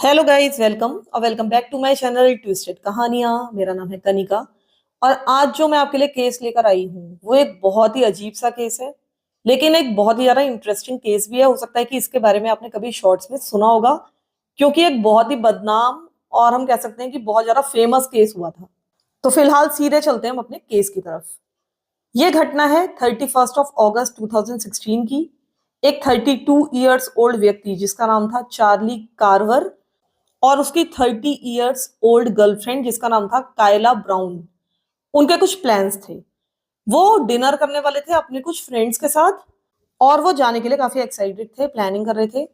Hello guys, welcome और welcome back to my channel twisted कहानियां। मेरा नाम है कनिका और आज जो मैं आपके लिए केस लेकर आई हूँ वो एक बहुत ही अजीब सा केस है, लेकिन एक बहुत ही ज्यादा इंटरेस्टिंग केस भी है। हो सकता है कि इसके बारे में आपने कभी शॉर्ट्स में सुना होगा, क्योंकि एक बहुत ही बदनाम और हम कह सकते हैं कि बहुत ज्यादा फेमस केस हुआ था। तो फिलहाल सीधे चलते हैं हम अपने केस की तरफ। ये घटना है 31 अगस्त 2016 की। एक 32 ईयर्स ओल्ड व्यक्ति जिसका नाम था चार्ली कार्वर और उसकी 30 ईयर्स ओल्ड गर्लफ्रेंड जिसका नाम था कायला ब्राउन। उनके कुछ प्लान्स थे। वो डिनर करने वाले थे अपने कुछ फ्रेंड्स के साथ और वो जाने के लिए काफी एक्साइटेड थे, प्लानिंग कर रहे थे।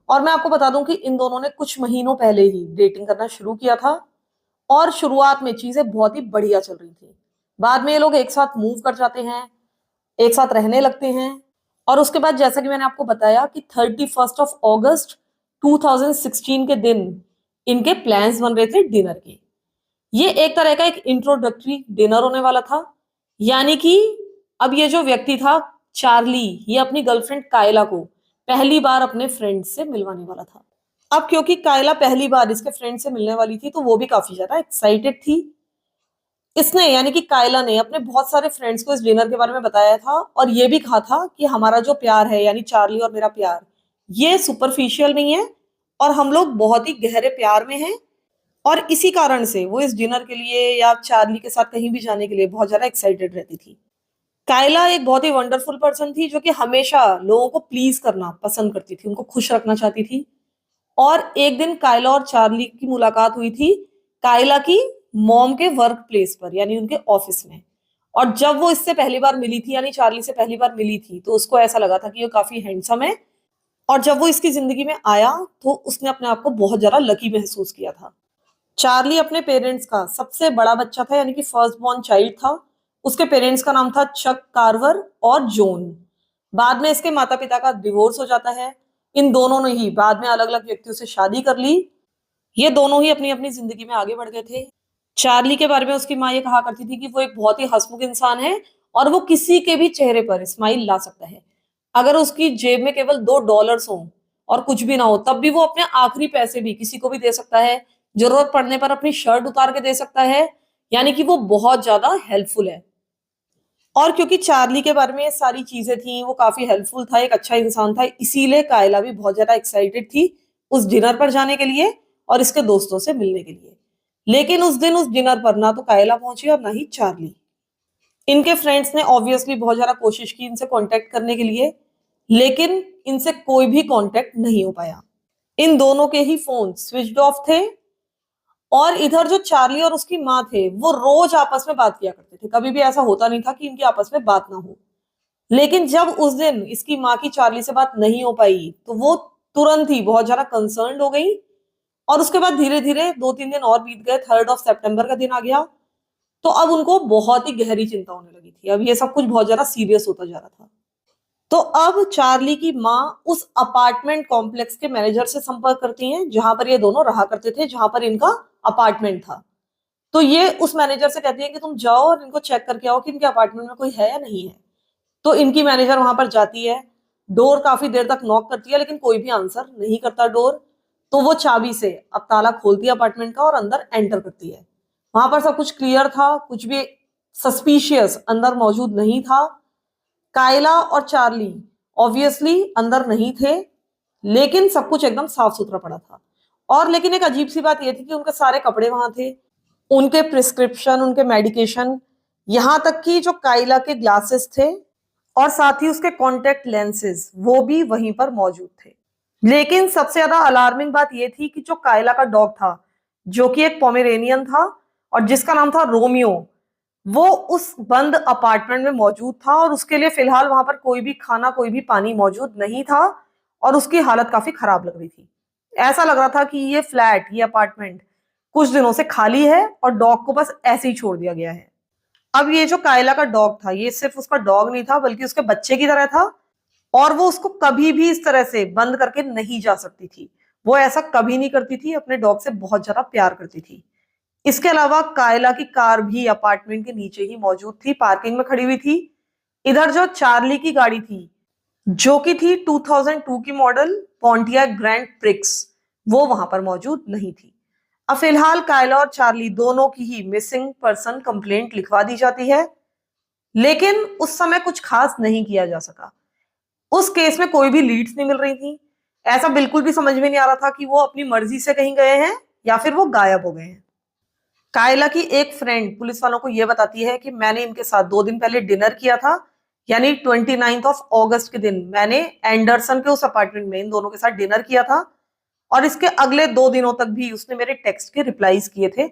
और मैं आपको बता दूं कि इन दोनों ने कुछ महीनों पहले ही डेटिंग करना शुरू किया था और शुरुआत में चीजें बहुत ही बढ़िया चल रही थी। बाद में ये लोग एक साथ मूव कर जाते हैं, एक साथ रहने लगते हैं। और उसके बाद जैसा कि मैंने आपको बताया कि 31 अगस्त 2016 के दिन इनके प्लान्स बन रहे थे डिनर के। ये एक तरह का एक इंट्रोडक्टरी डिनर होने वाला था। यानी कि अब ये जो व्यक्ति था चार्ली, ये अपनी गर्लफ्रेंड कायला को पहली बार अपने फ्रेंड से मिलवाने वाला था। अब क्योंकि कायला पहली बार इसके फ्रेंड से मिलने वाली थी तो वो भी काफी ज्यादा एक्साइटेड थी। इसने यानी कि कायला ने अपने बहुत सारे फ्रेंड्स को इस डिनर के बारे में बताया था और ये भी कहा था कि हमारा जो प्यार है, यानी चार्ली और मेरा प्यार, ये सुपरफिशियल नहीं है और हम लोग बहुत ही गहरे प्यार में हैं। और इसी कारण से वो इस डिनर के लिए या चार्ली के साथ कहीं भी जाने के लिए बहुत ज्यादा एक्साइटेड रहती थी। कायला एक बहुत ही वंडरफुल पर्सन थी जो कि हमेशा लोगों को प्लीज करना पसंद करती थी, उनको खुश रखना चाहती थी। और एक दिन कायला और चार्ली की मुलाकात हुई थी कायला की मॉम के वर्क प्लेस पर, यानी उनके ऑफिस में। और जब वो इससे पहली बार मिली थी, यानी चार्ली से पहली बार मिली थी, तो उसको ऐसा लगा था कि ये काफी हैंडसम है। और जब वो इसकी जिंदगी में आया तो उसने अपने आप को बहुत ज्यादा लकी महसूस किया था। चार्ली अपने पेरेंट्स का सबसे बड़ा बच्चा था, यानी कि फर्स्ट बॉर्न चाइल्ड था। उसके पेरेंट्स का नाम था चक कार्वर और जोन। बाद में इसके माता पिता का डिवोर्स हो जाता है। इन दोनों ने ही बाद में अलग अलग व्यक्तियों से शादी कर ली। ये दोनों ही अपनी अपनी जिंदगी में आगे बढ़ गए थे। चार्ली के बारे में उसकी माँ ये कहा करती थी कि वो एक बहुत ही हंसमुख इंसान है और वो किसी के भी चेहरे पर स्माइल ला सकता है। अगर उसकी जेब में केवल $2 हो और कुछ भी ना हो तब भी वो अपने आखिरी पैसे भी किसी को भी दे सकता है। जरूरत पड़ने पर अपनी शर्ट उतार के दे सकता है। यानी कि वो बहुत ज्यादा हेल्पफुल है। और क्योंकि चार्ली के बारे में ये सारी चीजें थी, वो काफी हेल्पफुल था, एक अच्छा इंसान था, इसीलिए कायला भी बहुत ज्यादा एक्साइटेड थी उस डिनर पर जाने के लिए और इसके दोस्तों से मिलने के लिए। लेकिन उस दिन उस डिनर पर ना तो कायला पहुंची और ना ही चार्ली। इनके फ्रेंड्स ने ऑब्वियसली बहुत ज्यादा कोशिश की इनसे कांटेक्ट करने के लिए, लेकिन इनसे कोई भी कांटेक्ट नहीं हो पाया। इन दोनों के ही फोन स्विच्ड ऑफ थे। और इधर जो चार्ली और उसकी माँ थे वो रोज आपस में बात किया करते थे, कभी भी ऐसा होता नहीं था कि इनकी आपस में बात ना हो। लेकिन जब उस दिन इसकी माँ की चार्ली से बात नहीं हो पाई तो वो तुरंत ही बहुत ज्यादा कंसर्न हो गई। और उसके बाद धीरे धीरे 2-3 दिन और बीत गए, 3 सितंबर का दिन आ गया। तो अब उनको बहुत ही गहरी चिंता होने लगी थी, अब ये सब कुछ बहुत ज्यादा सीरियस होता जा रहा था। तो अब चार्ली की माँ उस अपार्टमेंट कॉम्प्लेक्स के मैनेजर से संपर्क करती हैं जहां पर ये दोनों रहा करते थे, जहां पर इनका अपार्टमेंट था। तो ये उस मैनेजर से कहती है कि तुम जाओ और इनको चेक करके आओ कि इनके अपार्टमेंट में कोई है या नहीं है। तो इनकी मैनेजर वहां पर जाती है, डोर काफी देर तक नॉक करती है लेकिन कोई भी आंसर नहीं करता डोर। तो वो चाबी से अब ताला खोलती है अपार्टमेंट का और अंदर एंटर करती है। वहां पर सब कुछ क्लियर था, कुछ भी सस्पिशियस अंदर मौजूद नहीं था। कायला और चार्ली ऑब्वियसली अंदर नहीं थे, लेकिन सब कुछ एकदम साफ सुथरा पड़ा था। और लेकिन एक अजीब सी बात यह थी कि उनके सारे कपड़े वहां थे, उनके प्रिस्क्रिप्शन, उनके मेडिकेशन, यहां तक कि जो काइला के ग्लासेस थे और साथ ही उसके कॉन्टेक्ट लेंसेज वो भी वहीं पर मौजूद थे। लेकिन सबसे ज्यादा अलार्मिंग बात यह थी कि जो काइला का डॉग था, जो कि एक पोमेरेनियन था और जिसका नाम था रोमियो, वो उस बंद अपार्टमेंट में मौजूद था और उसके लिए फिलहाल वहां पर कोई भी खाना, कोई भी पानी मौजूद नहीं था। और उसकी हालत काफी खराब लग रही थी। ऐसा लग रहा था कि ये फ्लैट, ये अपार्टमेंट कुछ दिनों से खाली है और डॉग को बस ऐसे ही छोड़ दिया गया है। अब ये जो कायला का डॉग था, ये सिर्फ उसका डॉग नहीं था बल्कि उसके बच्चे की तरह था। और वो उसको कभी भी इस तरह से बंद करके नहीं जा सकती थी। वो ऐसा कभी नहीं करती थी, अपने डॉग से बहुत ज्यादा प्यार करती थी। इसके अलावा कायला की कार भी अपार्टमेंट के नीचे ही मौजूद थी, पार्किंग में खड़ी हुई थी। इधर जो चार्ली की गाड़ी थी, जो कि थी 2002 की मॉडल पोंटिया ग्रैंड प्रिक्स, वो वहां पर मौजूद नहीं थी। अब फिलहाल कायला और चार्ली दोनों की ही मिसिंग पर्सन कंप्लेंट लिखवा दी जाती है, लेकिन उस समय कुछ खास नहीं किया जा सका। उस केस में कोई भी लीड्स नहीं मिल रही थी। ऐसा बिल्कुल भी समझ में नहीं आ रहा था कि वो अपनी मर्जी से कहीं गए हैं या फिर वो गायब हो गए हैं। कायला की एक फ्रेंड पुलिस वालों को यह बताती है कि मैंने इनके साथ 2 दिन पहले डिनर किया था, यानी 29 अगस्त के दिन मैंने एंडरसन के उस अपार्टमेंट में इन दोनों के साथ डिनर किया था, और इसके अगले 2 दिनों तक भी उसने मेरे टेक्स्ट के रिप्लाईज किए थे।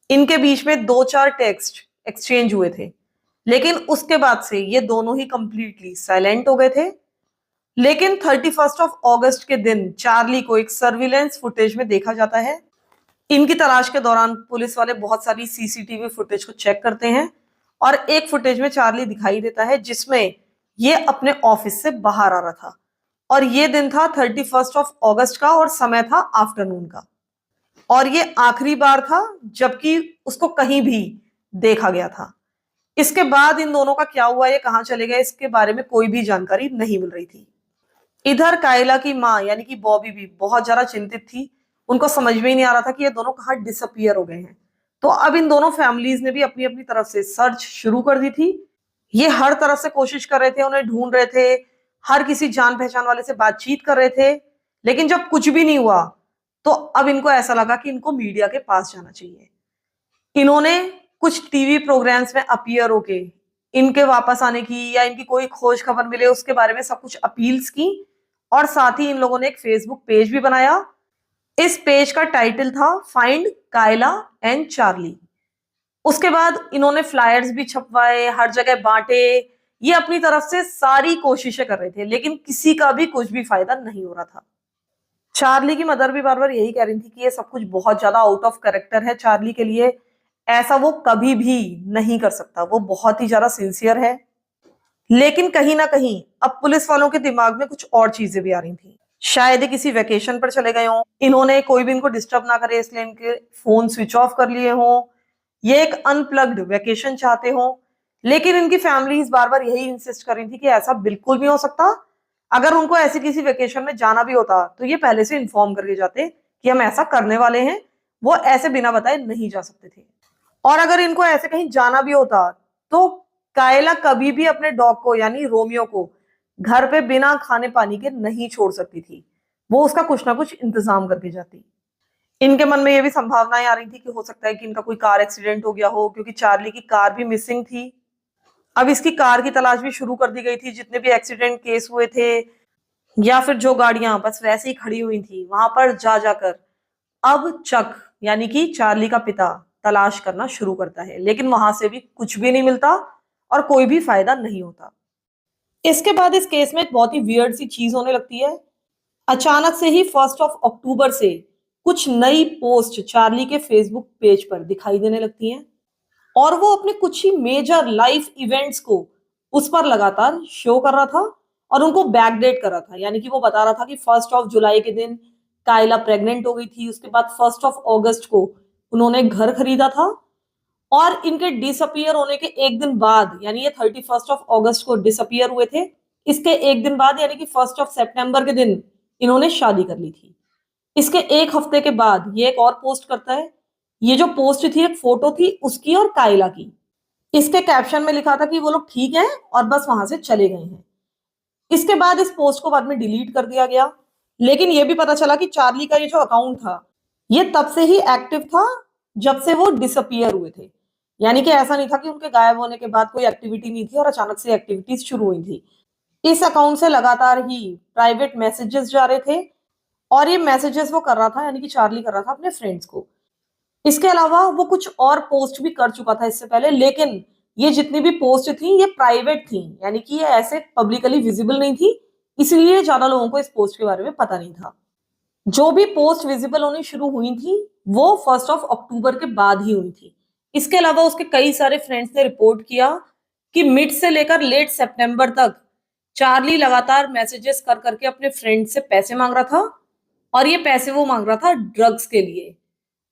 इनके बीच में 2-4 टेक्स्ट एक्सचेंज हुए थे, लेकिन उसके बाद से ये दोनों ही कंप्लीटली साइलेंट हो गए थे। लेकिन 31 अगस्त के दिन चार्ली को एक सर्विलेंस फुटेज में देखा जाता है। इनकी तलाश के दौरान पुलिस वाले बहुत सारी सीसीटीवी फुटेज को चेक करते हैं, और एक फुटेज में चार्ली दिखाई देता है जिसमें ये अपने ऑफिस से बाहर आ रहा था, और ये दिन था 31 अगस्त का, और समय था आफ्टरनून का, और ये आखिरी बार था जबकि उसको कहीं भी देखा गया था। इसके बाद इन दोनों का क्या हुआ, ये कहाँ चले गए, इसके बारे में कोई भी जानकारी नहीं मिल रही थी। इधर कायला की माँ यानी कि बॉबी भी बहुत ज्यादा चिंतित थी। उनको समझ में ही नहीं आ रहा था कि ये दोनों कहाँ डिसअपियर हो गए हैं। तो अब इन दोनों फैमिलीज ने भी अपनी अपनी तरफ से सर्च शुरू कर दी थी। ये हर तरफ से कोशिश कर रहे थे, उन्हें ढूंढ रहे थे, हर किसी जान पहचान वाले से बातचीत कर रहे थे, लेकिन जब कुछ भी नहीं हुआ तो अब इनको ऐसा लगा कि इनको मीडिया के पास जाना चाहिए। इन्होंने कुछ टीवी प्रोग्राम्स में अपीयर होके इनके वापस आने की या इनकी कोई खोज खबर मिले उसके बारे में सब कुछ अपील्स की, और साथ ही इन लोगों ने एक फेसबुक पेज भी बनाया। इस पेज का टाइटल था फाइंड कायला एंड चार्ली। उसके बाद इन्होंने फ्लायर्स भी छपवाए, हर जगह बांटे। ये अपनी तरफ से सारी कोशिशें कर रहे थे, लेकिन किसी का भी कुछ भी फायदा नहीं हो रहा था। चार्ली की मदर भी बार बार यही कह रही थी कि ये सब कुछ बहुत ज्यादा आउट ऑफ कैरेक्टर है चार्ली के लिए, ऐसा वो कभी भी नहीं कर सकता, वो बहुत ही ज्यादा सिंसियर है। लेकिन कहीं ना कहीं अब पुलिस वालों के दिमाग में कुछ और चीजें भी आ रही थी। शायद ये किसी वेकेशन पर चले गए हों, इन्होंने कोई भी इनको डिस्टर्ब ना करे इसलिए इनके फोन स्विच ऑफ कर लिए हों, ये एक अनप्लग्ड वेकेशन चाहते हों। लेकिन इनकी फैमिलीज बार बार यही इंसिस्ट कर रही थी कि ऐसा बिल्कुल नहीं हो सकता। अगर उनको ऐसी किसी वेकेशन में जाना भी होता तो ये पहले से इन्फॉर्म करके जाते कि हम ऐसा करने वाले हैं, वो ऐसे बिना बताए नहीं जा सकते थे। और अगर इनको ऐसे कहीं जाना भी होता तो कायला कभी भी अपने डॉग को यानी रोमियो को घर पे बिना खाने पानी के नहीं छोड़ सकती थी, वो उसका कुछ ना कुछ इंतजाम करके जाती। इनके मन में ये भी संभावनाएं आ रही थी कि हो सकता है कि इनका कोई कार एक्सीडेंट हो गया हो, क्योंकि चार्ली की कार भी मिसिंग थी। अब इसकी कार की तलाश भी शुरू कर दी गई थी। जितने भी एक्सीडेंट केस हुए थे या फिर जो गाड़ियां बस वैसे ही खड़ी हुई थी वहां पर जा जाकर अब चक यानी कि चार्ली का पिता तलाश करना शुरू करता है, लेकिन वहां से भी कुछ भी नहीं मिलता और कोई भी फायदा नहीं होता। इसके बाद इस केस में एक बहुत ही वियर्ड सी चीज होने लगती है। अचानक से ही 1 अक्टूबर से कुछ नई पोस्ट चार्ली के फेसबुक पेज पर दिखाई देने लगती हैं, और वो अपने कुछ ही मेजर लाइफ इवेंट्स को उस पर लगातार शो कर रहा था और उनको बैकडेट कर रहा था। यानी कि वो बता रहा था कि 1 जुलाई के दिन कायला प्रेग्नेंट हो गई थी, उसके बाद 1 अगस्त को उन्होंने घर खरीदा था, और इनके डिसअपियर होने के एक दिन बाद यानी ये 31 अगस्त को डिसअपियर हुए थे, इसके एक दिन बाद यानी कि 1 सितंबर के दिन इन्होंने शादी कर ली थी। इसके एक हफ्ते के बाद ये एक और पोस्ट करता है। ये जो पोस्ट थी एक फोटो थी उसकी और कायला की। इसके कैप्शन में लिखा था कि वो लोग ठीक हैं और बस वहां से चले गए हैं। इसके बाद इस पोस्ट को बाद में डिलीट कर दिया गया, लेकिन ये भी पता चला कि चार्ली का ये जो अकाउंट था ये तब से ही एक्टिव था जब से वो डिसअपियर हुए थे। यानी कि ऐसा नहीं था कि उनके गायब होने के बाद कोई एक्टिविटी नहीं थी और अचानक से एक्टिविटीज शुरू हुई थी। इस अकाउंट से लगातार ही प्राइवेट मैसेजेस जा रहे थे, और ये मैसेजेस वो कर रहा था यानी कि चार्ली कर रहा था अपने फ्रेंड्स को। इसके अलावा वो कुछ और पोस्ट भी कर चुका था इससे पहले, लेकिन ये जितनी भी पोस्ट थी ये प्राइवेट थी, यानी कि ये ऐसे पब्लिकली विजिबल नहीं थी, इसलिए ज्यादा लोगों को इस पोस्ट के बारे में पता नहीं था। जो भी पोस्ट विजिबल होनी शुरू हुई थी वो 1 अक्टूबर के बाद ही हुई थी। इसके अलावा उसके कई सारे फ्रेंड्स ने रिपोर्ट किया कि मिड से लेकर लेट सितंबर तक चार्ली लगातार मैसेजेस कर करके अपने फ्रेंड से पैसे मांग रहा था, और ये पैसे वो मांग रहा था ड्रग्स के लिए।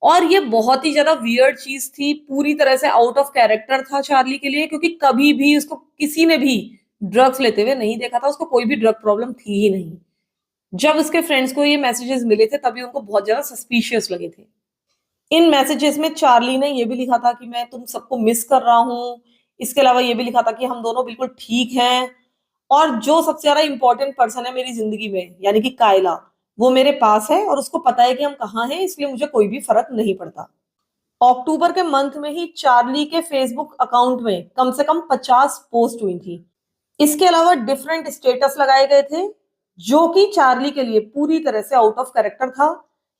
और ये बहुत ही ज्यादा वियर्ड चीज थी, पूरी तरह से आउट ऑफ कैरेक्टर था चार्ली के लिए, क्योंकि कभी भी उसको किसी ने भी ड्रग्स लेते हुए नहीं देखा था, उसको कोई भी ड्रग प्रॉब्लम थी ही नहीं। जब उसके फ्रेंड्स को ये मैसेजेस मिले थे तभी उनको बहुत ज्यादा सस्पिशियस लगे थे। इन मैसेजेस में चार्ली ने ये भी लिखा था कि मैं तुम सबको मिस कर रहा हूँ। इसके अलावा ये भी लिखा था कि हम दोनों बिल्कुल ठीक हैं, और जो सबसे ज्यादा इंपॉर्टेंट पर्सन है मेरी जिंदगी में यानी कि कायला, वो मेरे पास है और उसको पता है कि हम कहाँ हैं, इसलिए मुझे कोई भी फर्क नहीं पड़ता। अक्टूबर के मंथ में ही चार्ली के फेसबुक अकाउंट में कम से कम 50 पोस्ट हुई थी। इसके अलावा डिफरेंट स्टेटस लगाए गए थे, जो कि चार्ली के लिए पूरी तरह से आउट ऑफ कैरेक्टर था,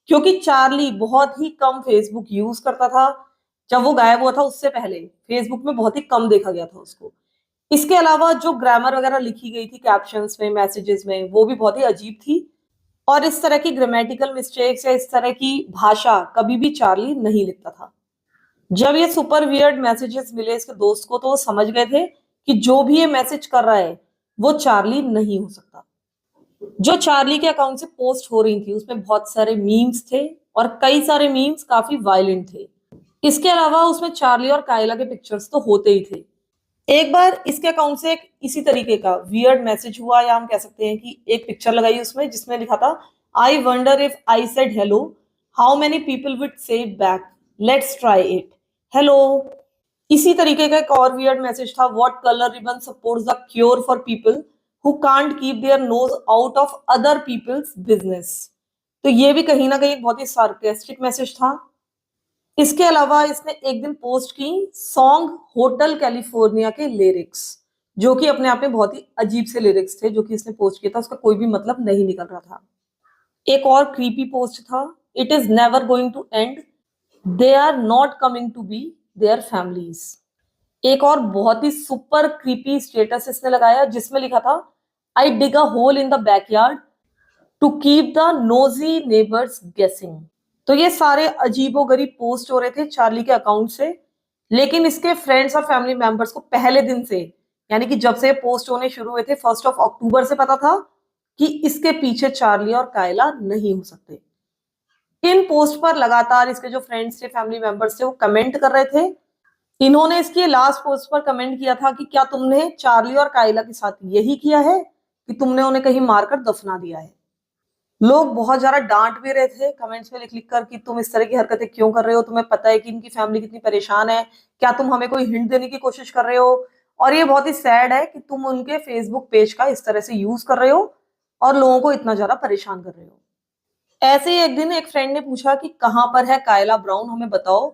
क्योंकि चार्ली बहुत ही कम फेसबुक यूज करता था। जब वो गायब हुआ था उससे पहले फेसबुक में बहुत ही कम देखा गया था उसको। इसके अलावा जो ग्रामर वगैरह लिखी गई थी कैप्शंस में, मैसेजेस में, वो भी बहुत ही अजीब थी। और इस तरह की ग्रामेटिकल मिस्टेक्स या इस तरह की भाषा कभी भी चार्ली नहीं लिखता था। जब ये सुपर वियर्ड मैसेजेस मिले इसके दोस्त को तो वो समझ गए थे कि जो भी ये मैसेज कर रहा है वो चार्ली नहीं हो सकता। जो चार्ली के अकाउंट से पोस्ट हो रही थी उसमें बहुत सारे मीम्स थे, और कई सारे मीम्स काफी वायलेंट थे। इसके अलावा उसमें चार्ली और कायला के पिक्चर्स तो होते ही थे। एक बार इसके अकाउंट से एक इसी तरीके का वियर्ड मैसेज हुआ, या हम कह सकते हैं कि एक पिक्चर लगाई उसमें जिसमें लिखा था, I wonder if I said hello how many people would say back, let's try it, hello. इसी तरीके का एक और वियर्ड मैसेज था, what colour ribbon supports the cure for people who can't keep their nose out of other people's business. तो ये भी कहीं ना कहीं एक बहुत ही सार्केस्टिक मैसेज था। इसके अलावा इसने एक दिन पोस्ट की सॉन्ग होटल कैलिफोर्निया के लिरिक्स, जो कि अपने आप में बहुत ही अजीब से लिरिक्स थे जो कि इसने पोस्ट किया था, उसका कोई भी मतलब नहीं निकल रहा था। एक और क्रीपी पोस्ट था, it is never going to end, they are not coming to be there families. एक और बहुत ही सुपर क्रीपी स्टेटस इसने लगाया जिसमें लिखा था, I dig a hole in the backyard to keep the nosy neighbours guessing. तो ये सारे अजीबोगरीब पोस्ट हो रहे थे चार्ली के अकाउंट से, लेकिन इसके फ्रेंड्स और फैमिली मेंबर्स को पहले दिन से, यानी कि जब से पोस्ट होने शुरू हुए थे 1 अक्टूबर से पता था कि इसके पीछे चार्ली और कायला नहीं हो सकते। इन पोस्ट पर लगातार इसके जो फ्रेंड्स थे, फैमिली मेंबर्स थे, वो कमेंट कर रहे थे। इन्होंने इसकी लास्ट पोस्ट पर कमेंट किया था कि क्या तुमने चार्ली और कायला के साथ यही किया है कि तुमने उन्हें कहीं मारकर दफना दिया है। लोग बहुत ज्यादा डांट भी रहे थे कमेंट्स में लिख लिख कर कि तुम इस तरह की हरकतें क्यों कर रहे हो, तुम्हें पता है कि इनकी फैमिली कितनी परेशान है, क्या तुम हमें कोई हिंट देने की कोशिश कर रहे हो। और ये बहुत ही सैड है कि तुम उनके फेसबुक पेज का इस तरह से यूज कर रहे हो और लोगों को इतना ज्यादा परेशान कर रहे हो। ऐसे ही एक दिन एक फ्रेंड ने पूछा कि कहाँ पर है कायला ब्राउन, हमें बताओ।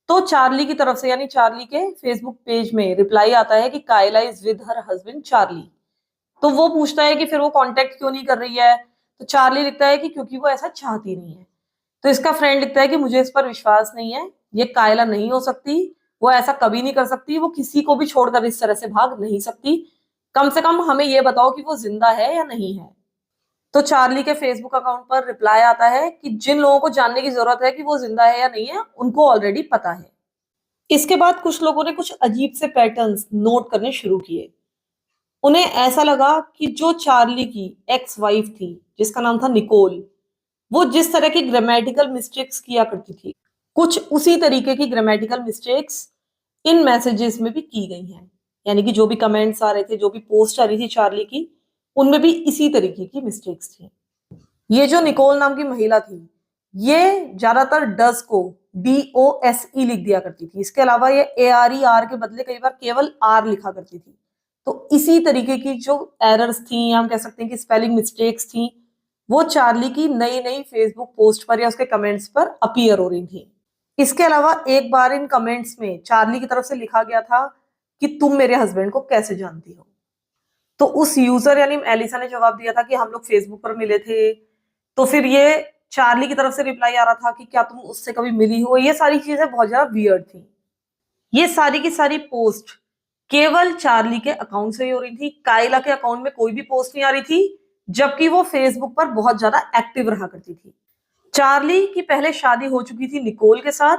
तो चार्ली की तरफ से, यानी चार्ली के फेसबुक पेज में रिप्लाई आता है कि Kayla is with her husband Charlie. तो वो पूछता है कि फिर वो कांटेक्ट क्यों नहीं कर रही है। तो चार्ली लिखता है कि क्योंकि वो ऐसा चाहती नहीं है। तो इसका फ्रेंड लिखता है कि मुझे इस पर विश्वास नहीं है, ये कायला नहीं हो सकती, वो ऐसा कभी नहीं कर सकती, वो किसी को भी छोड़कर इस तरह से भाग नहीं सकती। कम से कम हमें ये बताओ कि वो जिंदा है या नहीं है। तो चार्ली के फेसबुक अकाउंट पर रिप्लाई आता है कि जिन लोगों को जानने की जरूरत है कि वो जिंदा है या नहीं है उनको ऑलरेडी पता है। इसके बाद कुछ लोगों ने कुछ अजीब से पैटर्न्स नोट करने शुरू किए। उन्हें ऐसा लगा कि जो चार्ली की एक्स वाइफ थी जिसका नाम था निकोल, वो जिस तरह की ग्रामेटिकल मिस्टेक्स किया करती थी, कुछ उसी तरीके की ग्रामेटिकल मिस्टेक्स इन मैसेजेस में भी की गई हैं। यानी कि जो भी कमेंट्स आ रहे थे, जो भी पोस्ट आ रही थी चार्ली की, उनमें भी इसी तरीके की मिस्टेक्स थी। ये जो निकोल नाम की महिला थी, ये ज्यादातर डस को DOSE लिख दिया करती थी। इसके अलावा ये ARER के बदले कई बार केवल R लिखा करती थी। तो इसी तरीके की जो एरर्स थी, या हम कह सकते हैं कि स्पेलिंग मिस्टेक्स थी, वो चार्ली की नई नई फेसबुक पोस्ट पर या उसके कमेंट्स पर अपीयर हो रही थी। इसके अलावा एक बार इन कमेंट्स में चार्ली की तरफ से लिखा गया था कि तुम मेरे हस्बैंड को कैसे जानती हो। तो उस यूजर यानी एलिसा ने जवाब दिया था कि हम लोग फेसबुक पर मिले थे। तो फिर ये चार्ली की तरफ से रिप्लाई आ रहा था कि क्या तुम उससे कभी मिली हो। ये सारी चीजें बहुत ज्यादा वियर्ड थी। ये सारी की सारी पोस्ट केवल चार्ली के अकाउंट से ही हो रही थी, काइला के अकाउंट में कोई भी पोस्ट नहीं आ रही थी, जबकि वो फेसबुक पर बहुत ज्यादा एक्टिव रहा करती थी। चार्ली की पहले शादी हो चुकी थी निकोल के साथ,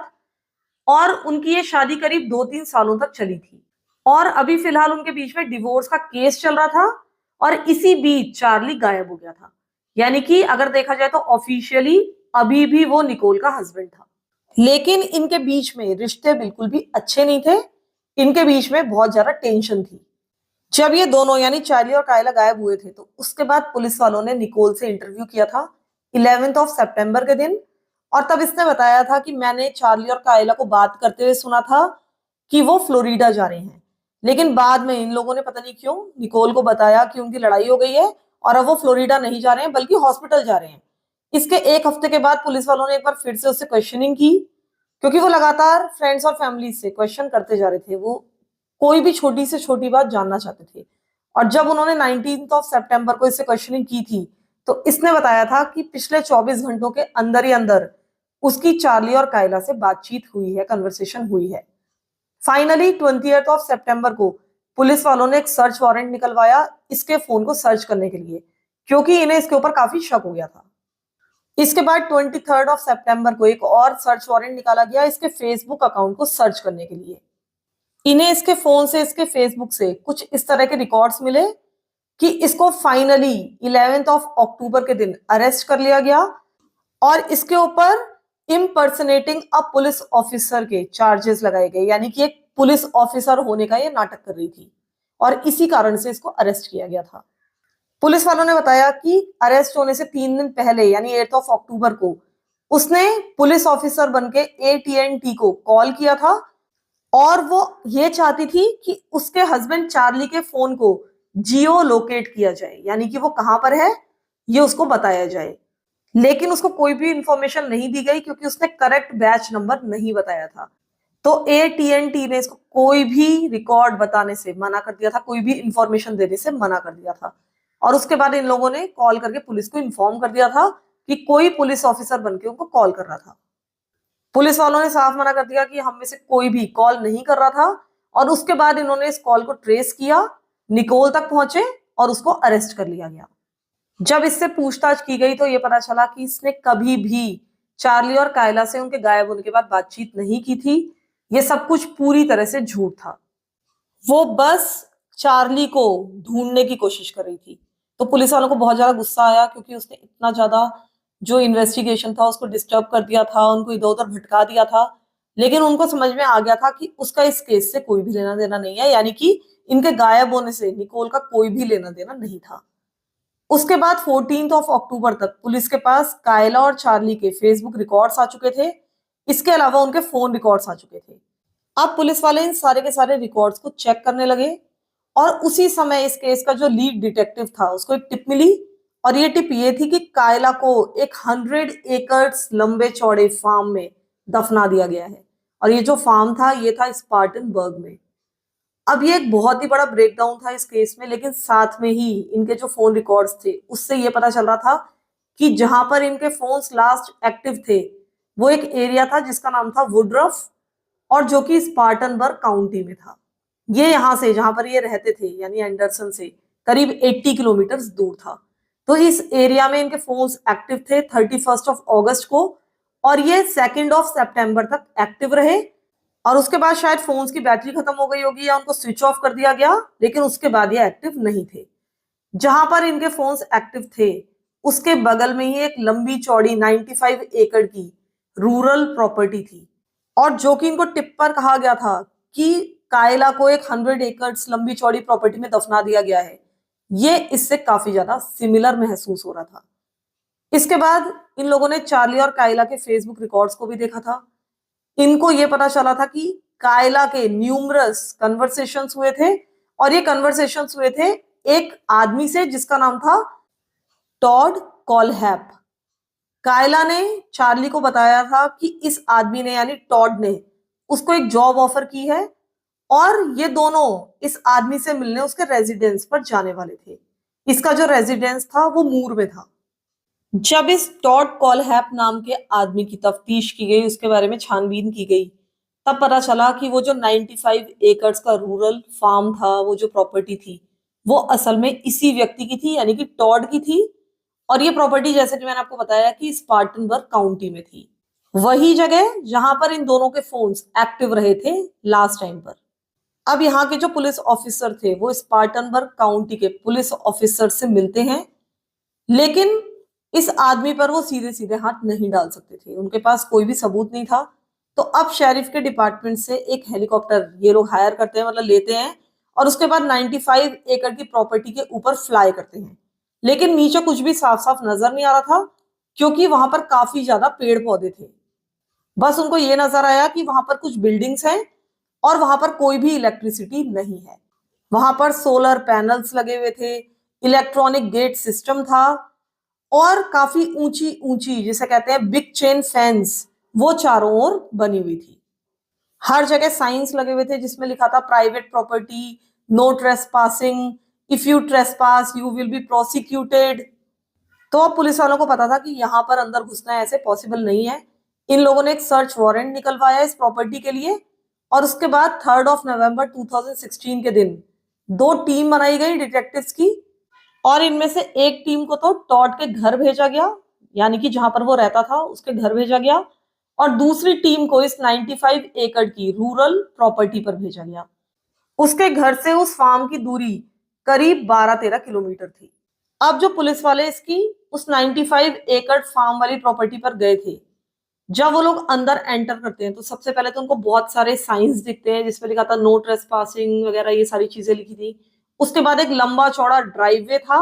और उनकी ये शादी करीब 2-3 सालों तक चली थी, और अभी फिलहाल उनके बीच में डिवोर्स का केस चल रहा था, और इसी बीच चार्ली गायब हो गया था। यानी कि अगर देखा जाए तो ऑफिशियली अभी भी वो निकोल का हस्बैंड था, लेकिन इनके बीच में रिश्ते बिल्कुल भी अच्छे नहीं थे। इनके बीच में बहुत ज्यादा टेंशन थी। जब ये दोनों यानी चार्ली और कायला गायब हुए थे तो उसके बाद पुलिस वालों ने निकोल से इंटरव्यू किया था 11th ऑफ सितंबर के दिन। और तब इसने बताया था कि मैंने चार्ली और कायला को बात करते हुए सुना था कि वो फ्लोरिडा जा रहे हैं। लेकिन बाद में इन लोगों ने पता नहीं क्यों निकोल को बताया कि उनकी लड़ाई हो गई है और अब वो फ्लोरिडा नहीं जा रहे हैं बल्कि हॉस्पिटल जा रहे हैं। इसके एक हफ्ते के बाद पुलिस वालों ने एक बार फिर से उससे क्वेश्चनिंग की, क्योंकि वो लगातार फ्रेंड्स और फैमिली से क्वेश्चन करते जा रहे थे। वो कोई भी छोटी से छोटी बात जानना चाहते थे। और जब उन्होंने 19th ऑफ सितंबर को इससे क्वेश्चनिंग की थी तो इसने बताया था कि पिछले 24 घंटों के अंदर ही अंदर उसकी चार्ली और कायला से बातचीत हुई है, कन्वर्सेशन हुई है। फाइनली 20th ऑफ सितंबर को पुलिस वालों ने एक सर्च वारंट निकलवाया इसके फोन को सर्च करने के लिए, क्योंकि इन्हें इसके ऊपर काफी शक हो गया था। इसके बाद 23rd ऑफ सितंबर को एक और सर्च वारंट निकाला गया इसके फेसबुक अकाउंट को सर्च करने के लिए। इन्हें इसके फोन से, इसके फेसबुक से कुछ इस तरह के रिकॉर्ड्स मिले कि इसको फाइनली 11th ऑफ अक्टूबर के दिन अरेस्ट कर लिया गया और इसके ऊपर इम्पर्सनेटिंग अ पुलिस ऑफिसर के चार्जेस लगाए गए, यानी कि एक पुलिस ऑफिसर होने का ये नाटक कर रही थी और इसी कारण से इसको अरेस्ट किया गया था। पुलिस वालों ने बताया कि अरेस्ट होने से 3 दिन पहले यानी 8th ऑफ अक्टूबर को उसने पुलिस ऑफिसर बनके AT&T को कॉल किया था और वो ये चाहती थी कि उसके हस्बैंड चार्ली के फोन को जियो लोकेट किया जाए, यानी कि वो कहां पर है ये उसको बताया जाए। लेकिन उसको कोई भी इंफॉर्मेशन नहीं दी गई क्योंकि उसने करेक्ट बैच नंबर नहीं बताया था। तो AT&T ने इसको कोई भी रिकॉर्ड बताने से मना कर दिया था, कोई भी इंफॉर्मेशन देने से मना कर दिया था। और उसके बाद इन लोगों ने कॉल करके पुलिस को इन्फॉर्म कर दिया था कि कोई पुलिस ऑफिसर बनके उनको कॉल कर रहा था। पुलिस वालों ने साफ मना कर दिया कि हम में से कोई भी कॉल नहीं कर रहा था। और उसके बाद इन्होंने इस कॉल को ट्रेस किया, निकोल तक पहुंचे और उसको अरेस्ट कर लिया गया। जब इससे पूछताछ की गई तो ये पता चला कि इसने कभी भी चार्ली और कायला से उनके गायब होने के बाद बातचीत नहीं की थी। ये सब कुछ पूरी तरह से झूठ था। वो बस चार्ली को ढूंढने की कोशिश कर रही थी। तो पुलिस वालों को बहुत ज्यादा गुस्सा आया क्योंकि उसने इतना ज्यादा जो इन्वेस्टिगेशन था उसको डिस्टर्ब कर दिया था, उनको इधर उधर भटका दिया था। लेकिन उनको समझ में आ गया था कि उसका इस केस से कोई भी लेना देना नहीं है, यानी कि इनके गायब होने से निकोल का कोई भी लेना देना नहीं था। उसके बाद 14th ऑफ अक्टूबर तक पुलिस के पास कायला और चार्ली के फेसबुक रिकॉर्ड्स आ चुके थे। इसके अलावा उनके फोन रिकॉर्ड्स आ चुके थे। अब पुलिस वाले इन सारे के सारे रिकॉर्ड्स को चेक करने लगे और उसी समय इस केस का जो लीड डिटेक्टिव था उसको एक टिप मिली। और ये टिप ये थी कि कायला को एक 100 एकर्स लंबे चौड़े फार्म में दफना दिया गया है। और ये जो फार्म था ये था स्पार्टनबर्ग में। अब ये एक बहुत ही बड़ा ब्रेकडाउन था इस केस में, लेकिन साथ में ही इनके जो फोन रिकॉर्ड्स थे उससे ये पता चल रहा था कि जहां पर इनके फोन्स लास्ट एक्टिव थे वो एक एरिया था जिसका नाम था वुडरफ और जो कि स्पार्टनबर्ग काउंटी में था। ये यहाँ से जहां पर ये रहते थे यानी एंडरसन से करीब 80 किलोमीटर दूर था। तो इस एरिया में इनके फोन्स एक्टिव थे 31st ऑफ अगस्त को और ये 2nd ऑफ सितंबर तक एक्टिव रहे। और उसके बाद शायद फोन्स की बैटरी खत्म हो गई होगी या उनको स्विच ऑफ कर दिया गया, लेकिन उसके बाद ये एक्टिव नहीं थे। जहां पर इनके फोन्स एक्टिव थे उसके बगल में ही एक लंबी चौड़ी 95 एकड़ की रूरल प्रॉपर्टी थी। और जो कि इनको टिप पर कहा गया था कि कायला को एक 100 एकर्स लंबी चौड़ी प्रॉपर्टी में दफना दिया गया है, ये इससे काफी ज्यादा सिमिलर महसूस हो रहा था। इसके बाद इन लोगों ने चार्ली और कायला के फेसबुक रिकॉर्ड्स को भी देखा था। इनको ये पता चला था कि कायला के न्यूमरस कन्वर्सेशंस हुए थे और ये कन्वर्सेशंस हुए थे एक आदमी से जिसका नाम था टॉड कॉलहैप। कायला ने चार्ली को बताया था कि इस आदमी ने यानी टॉड ने उसको एक जॉब ऑफर की है और ये दोनों इस आदमी से मिलने उसके रेजिडेंस पर जाने वाले थे। इसका जो रेजिडेंस था वो मूर में था। जब इस टॉड कॉलहैप नाम के आदमी की तफ्तीश की गई, उसके बारे में छानबीन की गई, तब पता चला कि वो जो 95 एकर्स का रूरल फार्म था, वो जो प्रॉपर्टी थी वो असल में इसी व्यक्ति की थी यानी कि टॉड की थी। और ये प्रॉपर्टी जैसे कि मैंने आपको बताया कि स्पार्टनबर्ग काउंटी में थी, वही जगह जहां पर इन दोनों के फोन्स एक्टिव रहे थे लास्ट टाइम पर। अब यहाँ के जो पुलिस ऑफिसर थे वो स्पार्टनबर्ग काउंटी के पुलिस ऑफिसर से मिलते हैं, लेकिन इस आदमी पर वो सीधे सीधे हाथ नहीं डाल सकते थे, उनके पास कोई भी सबूत नहीं था। तो अब शेरिफ के डिपार्टमेंट से एक हेलीकॉप्टर ये लोग हायर करते हैं, मतलब लेते हैं और उसके बाद 95 एकड़ की प्रॉपर्टी के ऊपर फ्लाई करते हैं। लेकिन नीचे कुछ भी साफ साफ नजर नहीं आ रहा था, क्योंकि वहां पर काफी ज्यादा पेड़ पौधे थे। बस उनको ये नजर आया कि वहां पर कुछ बिल्डिंग्स हैं और वहां पर कोई भी इलेक्ट्रिसिटी नहीं है। वहां पर सोलर पैनल्स लगे हुए थे, इलेक्ट्रॉनिक गेट सिस्टम था, और काफी ऊंची ऊंची, जिसे कहते हैं बिग चेन फेंस, वो चारों ओर बनी हुई थी। हर जगह साइंस लगे हुए थे जिसमें लिखा था private property, no trespassing, if you trespass you will be prosecuted. तो अब पुलिस वालों को पता था कि यहाँ पर अंदर घुसना ऐसे पॉसिबल नहीं है। इन लोगों ने एक सर्च वारंट निकलवाया इस प्रॉपर्टी के लिए, और उसके बाद 3 नवंबर 2016 के दिन 2 टीम बनाई गई डिटेक्टिव्स की, और इनमें से एक टीम को तो टॉड के घर भेजा गया, यानी कि जहां पर वो रहता था उसके घर भेजा गया, और दूसरी टीम को इस 95 एकड़ की रूरल प्रॉपर्टी पर भेजा गया। उसके घर से उस फार्म की दूरी करीब 12-13 किलोमीटर थी। अब जो पुलिस वाले इसकी उस 95 एकड़ फार्म वाली प्रॉपर्टी पर गए थे, जब वो लोग अंदर एंटर करते हैं तो सबसे पहले तो उनको बहुत सारे साइंस दिखते हैं जिसमें लिखा था नो ट्रेसपासिंग वगैरह, ये सारी चीजें लिखी थी। उसके बाद एक लंबा चौड़ा ड्राइववे था,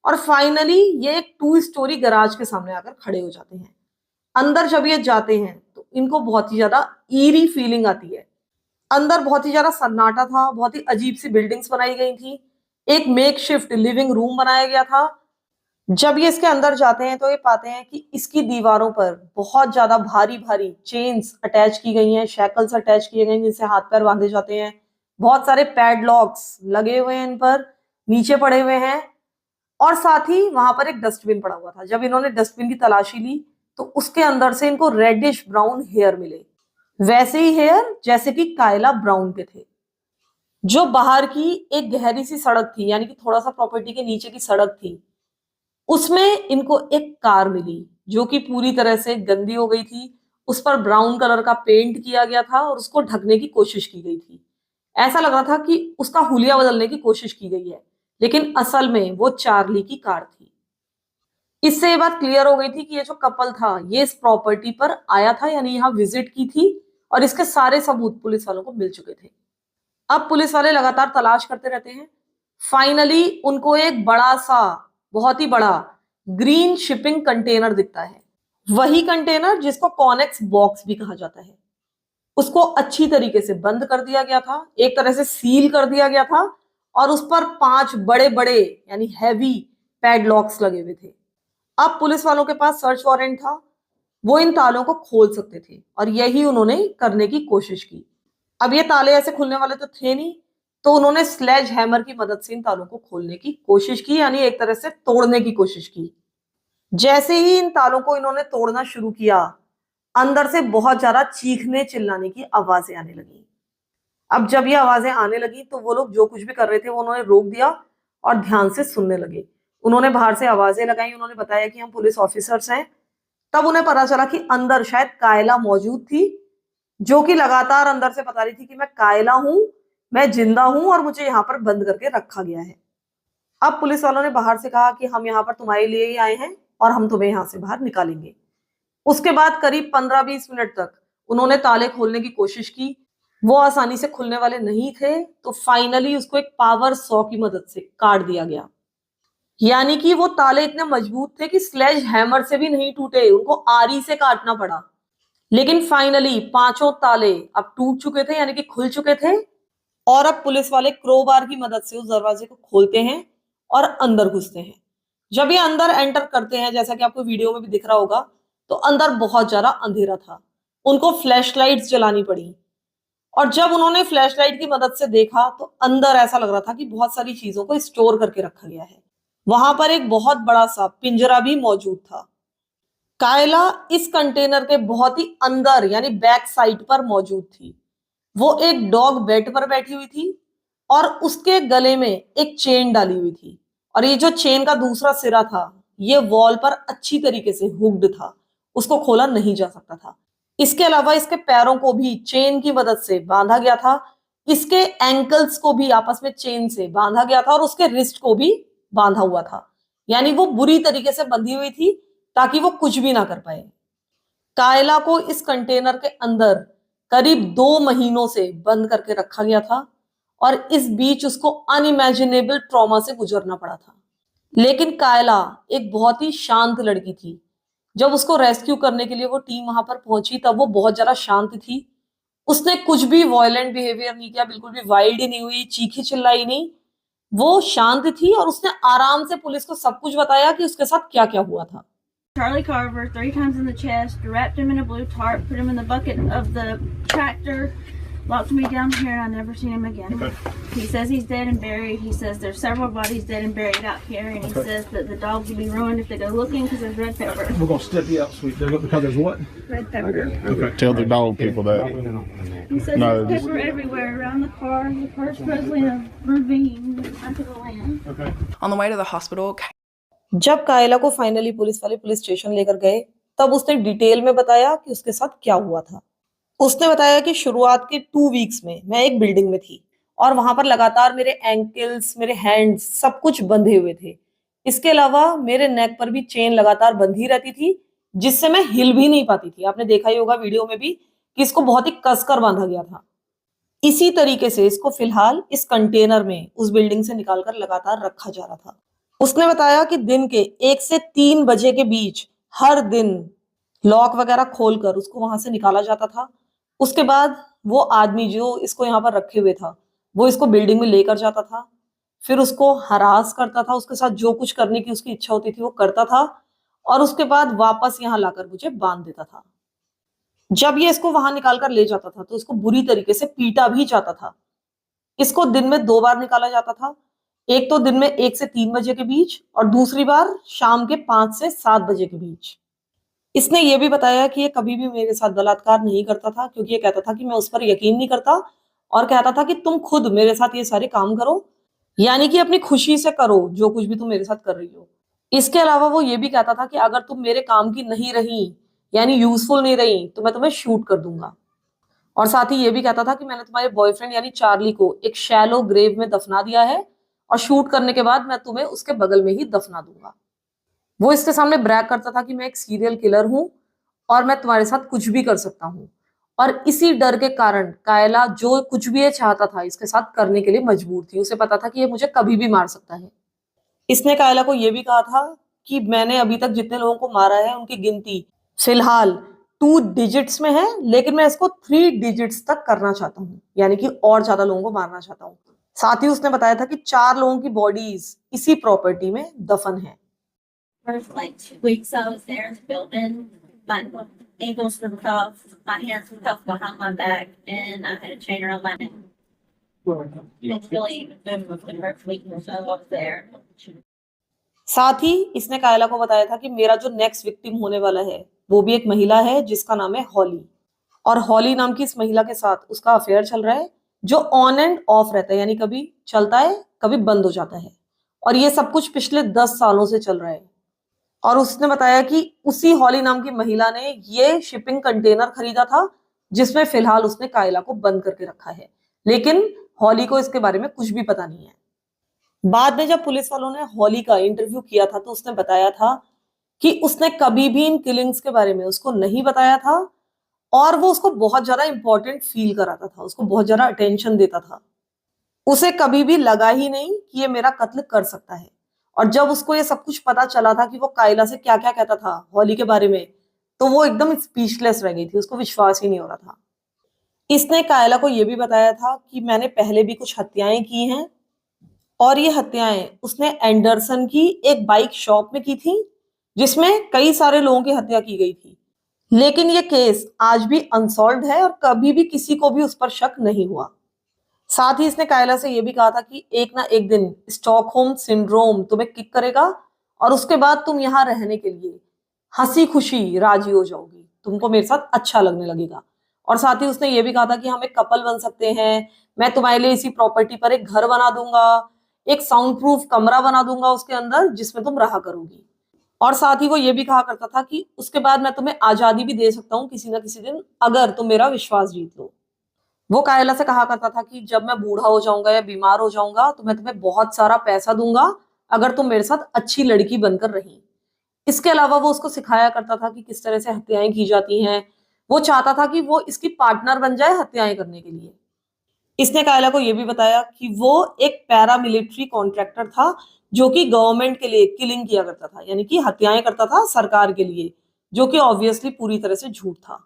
और फाइनली ये एक 2 स्टोरी गराज के सामने आकर खड़े हो जाते हैं। अंदर जब ये जाते हैं तो इनको बहुत ही ज्यादा ईरी फीलिंग आती है। अंदर बहुत ही ज्यादा सन्नाटा था, बहुत ही अजीब सी बिल्डिंग्स बनाई गई थी, एक मेकशिफ्ट लिविंग रूम बनाया गया था। जब ये इसके अंदर जाते हैं तो ये पाते हैं कि इसकी दीवारों पर बहुत ज्यादा भारी भारी चेन्स अटैच की गई हैं, शैकल्स अटैच किए गए हैं जिनसे हाथ पैर बांधे जाते हैं। बहुत सारे पैडलॉक्स लगे हुए हैं इन पर, नीचे पड़े हुए हैं, और साथ ही वहां पर एक डस्टबिन पड़ा हुआ था। जब इन्होंने डस्टबिन की तलाशी ली तो उसके अंदर से इनको रेडिश ब्राउन हेयर मिले, वैसे ही हेयर जैसे कि कायला ब्राउन के थे। जो बाहर की एक गहरी सी सड़क थी, यानी कि थोड़ा सा प्रॉपर्टी के नीचे की सड़क थी, उसमें इनको एक कार मिली जो कि पूरी तरह से गंदी हो गई थी। उस पर ब्राउन कलर का पेंट किया गया था और उसको ढकने की कोशिश की गई थी। ऐसा लग रहा था कि उसका हुलिया बदलने की कोशिश की गई है, लेकिन असल में वो चार्ली की कार थी। इससे ये बात क्लियर हो गई थी कि ये जो कपल था ये इस प्रॉपर्टी पर आया था, यानी यहाँ विजिट की थी, और इसके सारे सबूत पुलिस वालों को मिल चुके थे। अब पुलिस वाले लगातार तलाश करते रहते हैं। फाइनली उनको एक बड़ा सा, बहुत ही बड़ा ग्रीन शिपिंग कंटेनर दिखता है। वही कंटेनर जिसको कॉनेक्स बॉक्स भी कहा जाता है। उसको अच्छी तरीके से बंद कर दिया गया था, एक तरह से सील कर दिया गया था, और उस पर 5 बड़े बड़े यानी हैवी पैडलॉक्स लगे हुए थे। अब पुलिस वालों के पास सर्च वारंट था, वो इन तालों को खोल सकते थे, और यही उन्होंने करने की कोशिश की। अब ये ताले ऐसे खुलने वाले तो थे नहीं, तो उन्होंने स्लेज हैमर की मदद से इन तालों को खोलने की कोशिश की, यानी एक तरह से तोड़ने की कोशिश की। जैसे ही इन तालों को इन्होंने तोड़ना शुरू किया, अंदर से बहुत ज्यादा चीखने चिल्लाने की आवाजें आने लगी। अब जब ये आवाजें आने लगी तो वो लोग जो कुछ भी कर रहे थे वो उन्होंने रोक दिया और ध्यान से सुनने लगे। उन्होंने बाहर से आवाजें लगाई, उन्होंने बताया कि हम पुलिस ऑफिसर्स हैं। तब उन्हें पता चला कि अंदर शायद कायला मौजूद थी, जो कि लगातार अंदर से बता रही थी कि मैं कायला हूं, मैं जिंदा हूं, और मुझे यहाँ पर बंद करके रखा गया है। अब पुलिस वालों ने बाहर से कहा कि हम यहाँ पर तुम्हारे लिए ही आए हैं और हम तुम्हें यहाँ से बाहर निकालेंगे। उसके बाद करीब 15-20 मिनट तक उन्होंने ताले खोलने की कोशिश की, वो आसानी से खुलने वाले नहीं थे, तो फाइनली उसको एक पावर सॉ की मदद से काट दिया गया। यानी कि वो ताले इतने मजबूत थे कि स्लेज हैमर से भी नहीं टूटे, उनको आरी से काटना पड़ा। लेकिन फाइनली पांचों ताले अब टूट चुके थे, यानी कि खुल चुके थे, और अब पुलिस वाले क्रोबार की मदद से उस दरवाजे को खोलते हैं और अंदर घुसते हैं। जब ये अंदर एंटर करते हैं, जैसा कि आपको वीडियो में भी दिख रहा होगा, तो अंदर बहुत ज्यादा अंधेरा था। उनको फ्लैश लाइट्स जलानी पड़ी, और जब उन्होंने फ्लैश लाइट की मदद से देखा तो अंदर ऐसा लग रहा था कि बहुत सारी चीजों को स्टोर करके रखा गया है। वहां पर एक बहुत बड़ा सा पिंजरा भी मौजूद था। कायला इस कंटेनर के बहुत ही अंदर यानी बैक साइड पर मौजूद थी। वो एक डॉग बेड पर बैठी हुई थी, और उसके गले में एक चेन डाली हुई थी, और ये जो चेन का दूसरा सिरा था ये वॉल पर अच्छी तरीके से हुक्ड था, उसको खोला नहीं जा सकता था। इसके अलावा इसके पैरों को भी चेन की मदद से बांधा गया था, इसके एंकल्स को भी आपस में चेन से बांधा गया था, और उसके रिस्ट को भी बांधा हुआ था, यानी वो बुरी तरीके से बंधी हुई थी ताकि वो कुछ भी ना कर पाए। कायला को इस कंटेनर के अंदर करीब 2 महीनों से बंद करके रखा गया था, और इस बीच उसको अनइमेजिनेबल ट्रॉमा से गुजरना पड़ा था। लेकिन कायला एक बहुत ही शांत लड़की थी। जब उसको रेस्क्यू करने के लिए वो टीम वहां पर पहुंची तब वो बहुत ज्यादा शांत थी। उसने कुछ भी वॉयलेंट बिहेवियर नहीं किया, बिल्कुल भी वाइल्ड ही नहीं हुई, चीखी चिल्लाई नहीं। वो शांत थी और उसने आराम से पुलिस को सब कुछ बताया कि उसके साथ क्या क्या हुआ था। Charlie Carver 3 times in the chest, wrapped him in a blue tarp, put him in the bucket of the tractor, locked me down here, and I never seen him again. Okay. He says he's dead and buried. He says there's several bodies dead and buried out here, and he says that the dogs will be ruined if they go looking because there's red pepper. We're gonna step you out, sweet. Because there's what? Red pepper. Okay. Tell the dog people that. He says No, there's this- pepper everywhere around the car. The car's supposedly in a ravine under the land. Okay. On the way to the hospital, जब Kayla को finally police वाले police station लेकर गए तब उसने detail में बताया कि उसके साथ क्या हुआ था। उसने बताया कि शुरुआत के 2 वीक्स में मैं एक बिल्डिंग में थी और वहां पर लगातार मेरे एंकल्स, मेरे हैंड्स सब कुछ बंधे हुए थे। इसके अलावा मेरे नेक पर भी चेन लगातार बंधी रहती थी जिससे मैं हिल भी नहीं पाती थी। आपने देखा ही होगा वीडियो में भी कि इसको बहुत ही कसकर बांधा गया था। इसी तरीके से इसको फिलहाल इस कंटेनर में उस बिल्डिंग से निकालकर लगातार रखा जा रहा था। उसने बताया कि दिन के 1 से 3 बजे के बीच हर दिन लॉक वगैरह खोलकर उसको वहां से निकाला जाता था। उसके बाद वो आदमी जो इसको यहाँ पर रखे हुए था वो इसको बिल्डिंग में लेकर जाता था, फिर उसको हरास करता था, उसके साथ जो कुछ करने की उसकी इच्छा होती थी वो करता था और उसके बाद वापस यहाँ लाकर मुझे बांध देता था। जब ये इसको वहां निकाल कर ले जाता था तो इसको बुरी तरीके से पीटा भी जाता था। इसको दिन में 2 बार निकाला जाता था, एक तो दिन में 1 से 3 बजे के बीच और दूसरी बार शाम के 5 से 7 बजे के बीच। इसने ये भी बताया कि ये कभी भी मेरे साथ बलात्कार नहीं करता था क्योंकि ये कहता था कि मैं उस पर यकीन नहीं करता और कहता था कि तुम खुद मेरे साथ ये सारे काम करो, यानी कि अपनी खुशी से करो जो कुछ भी तुम मेरे साथ कर रही हो। इसके अलावा वो ये भी कहता था कि अगर तुम मेरे काम की नहीं रही यानी यूजफुल नहीं रही तो मैं तुम्हें शूट कर दूंगा। और साथ ही ये भी कहता था कि मैंने तुम्हारे बॉयफ्रेंड यानी चार्ली को एक शैलो ग्रेव में दफना दिया है और शूट करने के बाद मैं तुम्हें उसके बगल में ही दफना दूंगा। वो इसके सामने ब्रैग करता था कि मैं एक सीरियल किलर हूं और मैं तुम्हारे साथ कुछ भी कर सकता हूं। और इसी डर के कारण कायला जो कुछ भी ये चाहता था इसके साथ करने के लिए मजबूर थी। उसे पता था कि ये मुझे कभी भी मार सकता है। इसने कायला को ये भी कहा था कि मैंने अभी तक जितने लोगों को मारा है उनकी गिनती फिलहाल 2 डिजिट्स में है, लेकिन मैं इसको 3 डिजिट्स तक करना चाहता हूँ, यानी कि और ज्यादा लोगों को मारना चाहता हूँ। साथ ही उसने बताया था कि 4 लोगों की बॉडीज इसी प्रॉपर्टी में दफन है। First, like 2 weeks, I was there in the building. My ankles were cuffed, my hands were cuffed behind my back, and I had a chain around my neck. It's really been the first week or so I was there. साथ ही इसने Kayla को बताया था कि मेरा जो next victim होने वाला है वो भी एक महिला है जिसका नाम है हॉली। और हॉली नाम की इस महिला के साथ उसका अफेयर चल रहा है जो ऑन एंड ऑफ रहता है, यानी कभी चलता है कभी बंद हो जाता है। और ये सब कुछ पिछले 10 सालों से चल रहा है। और उसने बताया कि उसी हॉली नाम की महिला ने ये शिपिंग कंटेनर खरीदा था जिसमें फिलहाल उसने कायला को बंद करके रखा है, लेकिन हॉली को इसके बारे में कुछ भी पता नहीं है। बाद में जब पुलिस वालों ने हॉली का इंटरव्यू किया था तो उसने बताया था कि उसने कभी भी इन किलिंग्स के बारे में उसको नहीं बताया था और वो उसको बहुत ज्यादा इंपॉर्टेंट फील कराता था, उसको बहुत ज्यादा अटेंशन देता था। उसे कभी भी लगा ही नहीं कि ये मेरा कत्ल कर सकता है। और जब उसको ये सब कुछ पता चला था कि वो कायला से क्या क्या कहता था हॉली के बारे में, तो वो एकदम स्पीचलेस रह गई थी, उसको विश्वास ही नहीं हो रहा था। इसने कायला को ये भी बताया था कि मैंने पहले भी कुछ हत्याएं की हैं और ये हत्याएं उसने एंडरसन की एक बाइक शॉप में की थी जिसमें कई सारे लोगों की हत्या की गई थी। लेकिन ये केस आज भी अनसॉल्व्ड है और कभी भी किसी को भी उस पर शक नहीं हुआ। साथ ही इसने कायला से ये भी कहा था कि एक ना एक दिन स्टॉकहोम सिंड्रोम तुम्हें किक करेगा और उसके बाद तुम यहाँ रहने के लिए हंसी खुशी राजी हो जाओगी, तुमको मेरे साथ अच्छा लगने लगेगा। और साथ ही उसने ये भी कहा था कि हम एक कपल बन सकते हैं, मैं तुम्हारे लिए इसी प्रॉपर्टी पर एक घर बना दूंगा, एक साउंड प्रूफ कमरा बना दूंगा उसके अंदर जिसमें तुम रहा करोगी। और साथ ही वो ये भी कहा करता था कि उसके बाद मैं तुम्हें आजादी भी दे सकता हूँ किसी ना किसी दिन अगर तुम मेरा विश्वास जीत लो। वो कायला से कहा करता था कि जब मैं बूढ़ा हो जाऊंगा या बीमार हो जाऊंगा तो मैं तुम्हें बहुत सारा पैसा दूंगा अगर तुम मेरे साथ अच्छी लड़की बनकर रही। इसके अलावा वो उसको सिखाया करता था कि किस तरह से हत्याएं की जाती हैं। वो चाहता था कि वो इसकी पार्टनर बन जाए हत्याएं करने के लिए। इसने कायला को यह भी बताया कि वो एक पैरामिलिट्री कॉन्ट्रैक्टर था जो कि गवर्नमेंट के लिए किलिंग किया करता था, यानी कि हत्याएं करता था सरकार के लिए, जो कि ऑब्वियसली पूरी तरह से झूठ था।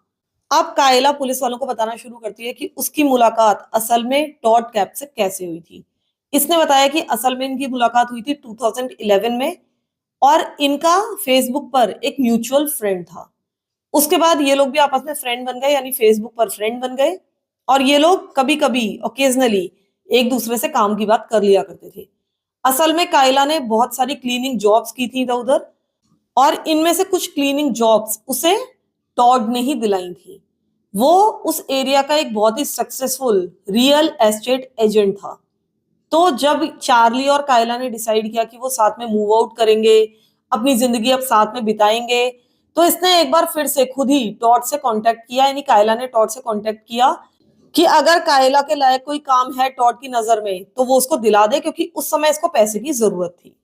अब कायला पुलिस वालों को बताना शुरू करती है कि उसकी मुलाकात असल में टॉड कैप से कैसे हुई थी। इसने बताया कि असल में इनकी मुलाकात हुई थी 2011 में और इनका फेसबुक पर एक म्यूचुअल फ्रेंड था। उसके बाद ये लोग भी आपस में फ्रेंड बन गए, यानी फेसबुक पर फ्रेंड बन गए और ये लोग कभी कभी ओकेजनली एक दूसरे से काम की बात कर लिया करते थे। असल में कायला ने बहुत सारी क्लीनिंग जॉब्स की थी इधर उधर और इनमें से कुछ क्लीनिंग जॉब्स उसे टॉड ने ही दिलाई थी। वो उस एरिया का एक बहुत ही सक्सेसफुल रियल एस्टेट एजेंट था। तो जब चार्ली और कायला ने डिसाइड किया कि वो साथ में मूव आउट करेंगे, अपनी जिंदगी अब साथ में बिताएंगे, तो इसने एक बार फिर से खुद ही टॉड से कांटेक्ट किया, यानी कायला ने टॉड से कांटेक्ट किया कि अगर कायला के लायक कोई काम है टॉड की नजर में तो वो उसको दिला दे, क्योंकि उस समय इसको पैसे की जरूरत थी।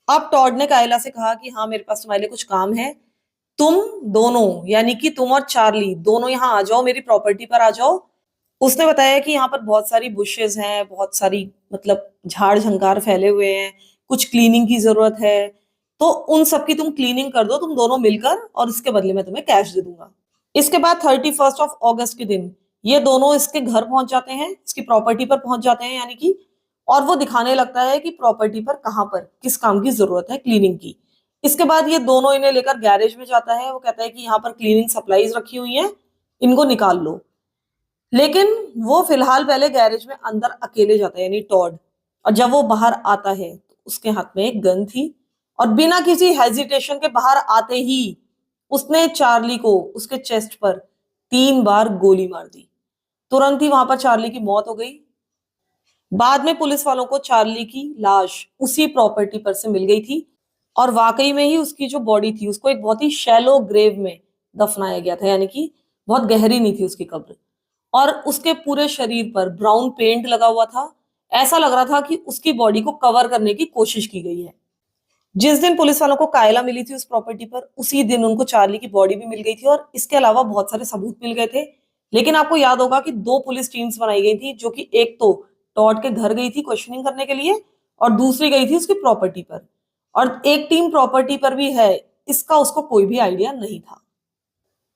अब टॉड ने कायला से कहा कि हाँ, मेरे पास तुम्हारे लिए कुछ काम है, तुम दोनों यानी कि तुम और चार्ली दोनों यहाँ आ जाओ, मेरी प्रॉपर्टी पर आ जाओ। उसने बताया कि यहाँ पर बहुत सारी बुशेस हैं, बहुत सारी मतलब झाड़ झंकार फैले हुए हैं, कुछ क्लीनिंग की जरूरत है, तो उन सब की तुम क्लीनिंग कर दो तुम दोनों मिलकर, और इसके बदले में तुम्हें कैश दे दूंगा। इसके बाद 31 अगस्त के दिन ये दोनों इसके घर पहुंच जाते हैं, इसकी प्रॉपर्टी पर पहुंच जाते हैं यानी कि, और वो दिखाने लगता है कि प्रॉपर्टी पर कहाँ पर किस काम की जरूरत है क्लीनिंग की। इसके बाद ये दोनों इन्हें लेकर गैरेज में जाता है। वो कहता है कि यहाँ पर क्लीनिंग सप्लाईज रखी हुई हैं, इनको निकाल लो। लेकिन वो फिलहाल पहले गैरेज में अंदर अकेले जाता है यानी टॉड, और जब वो बाहर आता है तो उसके हाथ में एक गन थी और बिना किसी हेजिटेशन के बाहर आते ही उसने चार्ली को उसके चेस्ट पर 3 बार गोली मार दी। तुरंत ही वहां पर चार्ली की मौत हो गई। बाद में पुलिस वालों को चार्ली की लाश उसी प्रॉपर्टी पर से मिल गई थी और वाकई में ही उसकी जो बॉडी थी उसको एक बहुत ही शैलो ग्रेव में दफनाया गया था, यानी कि बहुत गहरी नहीं थी उसकी कब्र, और उसके पूरे शरीर पर ब्राउन पेंट लगा हुआ था। ऐसा लग रहा था कि उसकी बॉडी को कवर करने की कोशिश की गई है। जिस दिन पुलिस वालों को कायला मिली थी उस प्रॉपर्टी पर, उसी दिन उनको चार्ली की बॉडी भी मिल गई थी और इसके अलावा बहुत सारे सबूत मिल गए थे। लेकिन आपको याद होगा कि 2 पुलिस टीम्स बनाई गई थी, जो कि एक तो टॉड के घर गई थी क्वेश्चनिंग करने के लिए और दूसरी गई थी उसकी प्रॉपर्टी पर, और एक टीम प्रॉपर्टी पर भी है, इसका उसको कोई भी आइडिया नहीं था।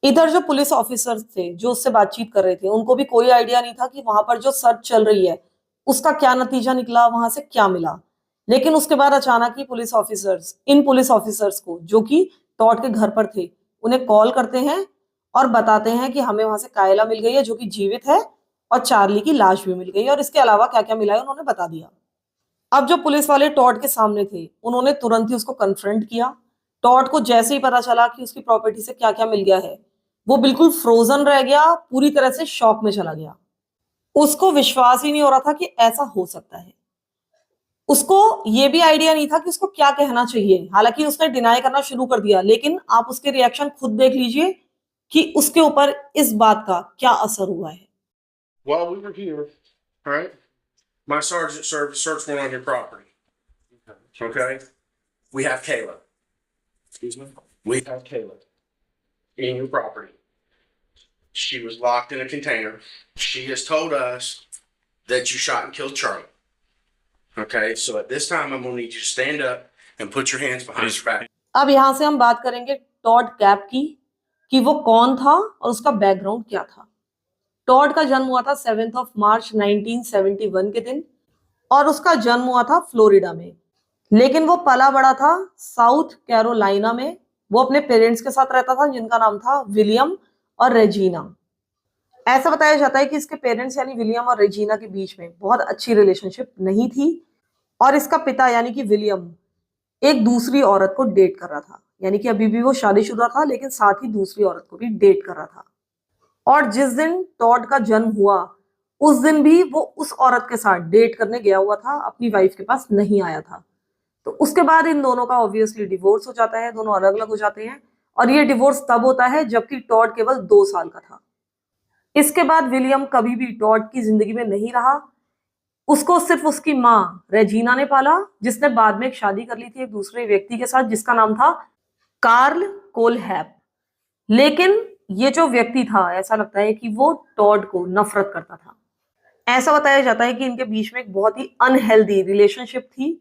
इधर जो पुलिस ऑफिसर्स थे जो उससे बातचीत कर रहे थे, उनको भी कोई आइडिया नहीं था कि वहां पर जो सर्च चल रही है उसका क्या नतीजा निकला, वहां से क्या मिला। लेकिन उसके बाद अचानक ही इन पुलिस ऑफिसर्स को जो कि टॉड के घर पर थे, उन्हें कॉल करते हैं और बताते हैं कि हमें वहां से कायला मिल गई है जो कि जीवित है, और चार्ली की लाश भी मिल गई है, और इसके अलावा क्या क्या मिला है उन्होंने बता दिया। अब जो पुलिस वाले टॉड के सामने थे उन्होंने तुरंत ही उसको कन्फ्रंट किया। टॉड को जैसे ही पता चला कि उसकी प्रॉपर्टी से क्या क्या मिल गया है, वो बिल्कुल फ्रोजन रह गया, पूरी तरह से शॉक में चला गया। उसको विश्वास ही नहीं हो रहा था कि ऐसा हो सकता है। उसको ये भी आइडिया नहीं था कि उसको क्या कहना चाहिए। हालांकि उसने डिनाई करना शुरू कर दिया, लेकिन आप उसके रिएक्शन खुद देख लीजिए कि उसके ऊपर इस बात का क्या असर हुआ है। While we were here, all right, my sergeant served a search warrant on your property. Okay? We have Kayla. Excuse me? We have Kayla in your property. She was locked in a container. She has told us that you shot and killed Charlie. Okay? So at this time, I'm going to need you to stand up and put your hands behind your back. अब यहां से हम बात करेंगे Tod cap की, कि वो कौन था और उसका बैकग्राउंड क्या था। टॉड का जन्म हुआ था 7 मार्च 1971 के दिन, और उसका जन्म हुआ था फ्लोरिडा में, लेकिन वो पला बड़ा था साउथ कैरोलिना में। वो अपने पेरेंट्स के साथ रहता था जिनका नाम था विलियम और रेजीना। ऐसा बताया जाता है कि इसके पेरेंट्स यानी विलियम और रेजीना के बीच में बहुत अच्छी रिलेशनशिप नहीं थी, और इसका पिता यानी कि विलियम एक दूसरी औरत को डेट कर रहा था, यानी कि अभी भी वो शादीशुदा था लेकिन साथ ही दूसरी औरत को भी डेट कर रहा था। और जिस दिन टॉड का जन्म हुआ उस दिन भी वो उस औरत के साथ डेट करने गया हुआ था, अपनी वाइफ के पास नहीं आया था। तो उसके बाद इन दोनों का ऑब्वियसली डिवोर्स हो जाता है, दोनों अलग अलग हो जाते हैं, और ये डिवोर्स तब होता है जबकि टॉड केवल 2 साल का था। इसके बाद विलियम कभी भी टॉड की जिंदगी में नहीं रहा। उसको सिर्फ उसकी माँ रेजीना ने पाला, जिसने बाद में एक शादी कर ली थी एक दूसरे व्यक्ति के साथ जिसका नाम था कार्ल कोलहैप। लेकिन ये जो व्यक्ति था, ऐसा लगता है कि वो टॉड को नफरत करता था। ऐसा बताया जाता है कि इनके बीच में एक बहुत ही अनहेल्दी रिलेशनशिप थी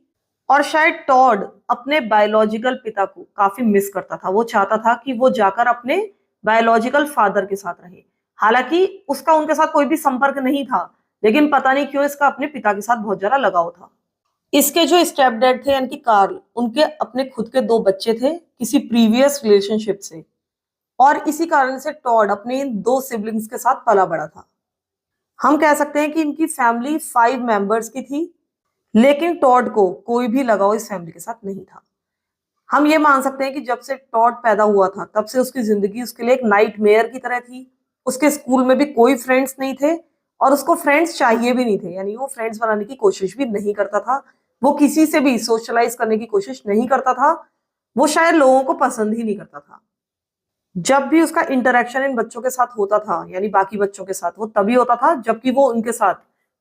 और शायद टॉड अपने बायोलॉजिकल पिता को काफी मिस करता था। वो चाहता था कि वो जाकर अपने बायोलॉजिकल फादर के साथ रहे। हालांकि उसका उनके साथ कोई भी संपर्क नहीं था, लेकिन पता नहीं क्यों इसका अपने पिता के साथ बहुत ज्यादा लगाव था। इसके जो स्टेप डैड थे यानी कि कार्ल, उनके अपने खुद के 2 बच्चे थे किसी प्रीवियस रिलेशनशिप से, और इसी कारण से टॉड अपने इन 2 सिबलिंग्स के साथ पला बड़ा था। हम कह सकते हैं कि इनकी फैमिली 5 मेंबर्स की थी, लेकिन टॉड को कोई भी लगाव इस फैमिली के साथ नहीं था। हम ये मान सकते हैं कि जब से टॉड पैदा हुआ था तब से उसकी जिंदगी उसके लिए एक नाइटमेयर की तरह थी। उसके स्कूल में भी कोई फ्रेंड्स नहीं थे और उसको फ्रेंड्स चाहिए भी नहीं थे, यानी वो फ्रेंड्स बनाने की कोशिश भी नहीं करता था। वो किसी से भी सोशलाइज करने की कोशिश नहीं करता था। वो शायद लोगों को पसंद ही नहीं करता था। जब भी उसका इंटरेक्शन इन बच्चों के साथ होता था, यानी बाकी बच्चों के साथ, वो तभी होता था जबकि वो उनके साथ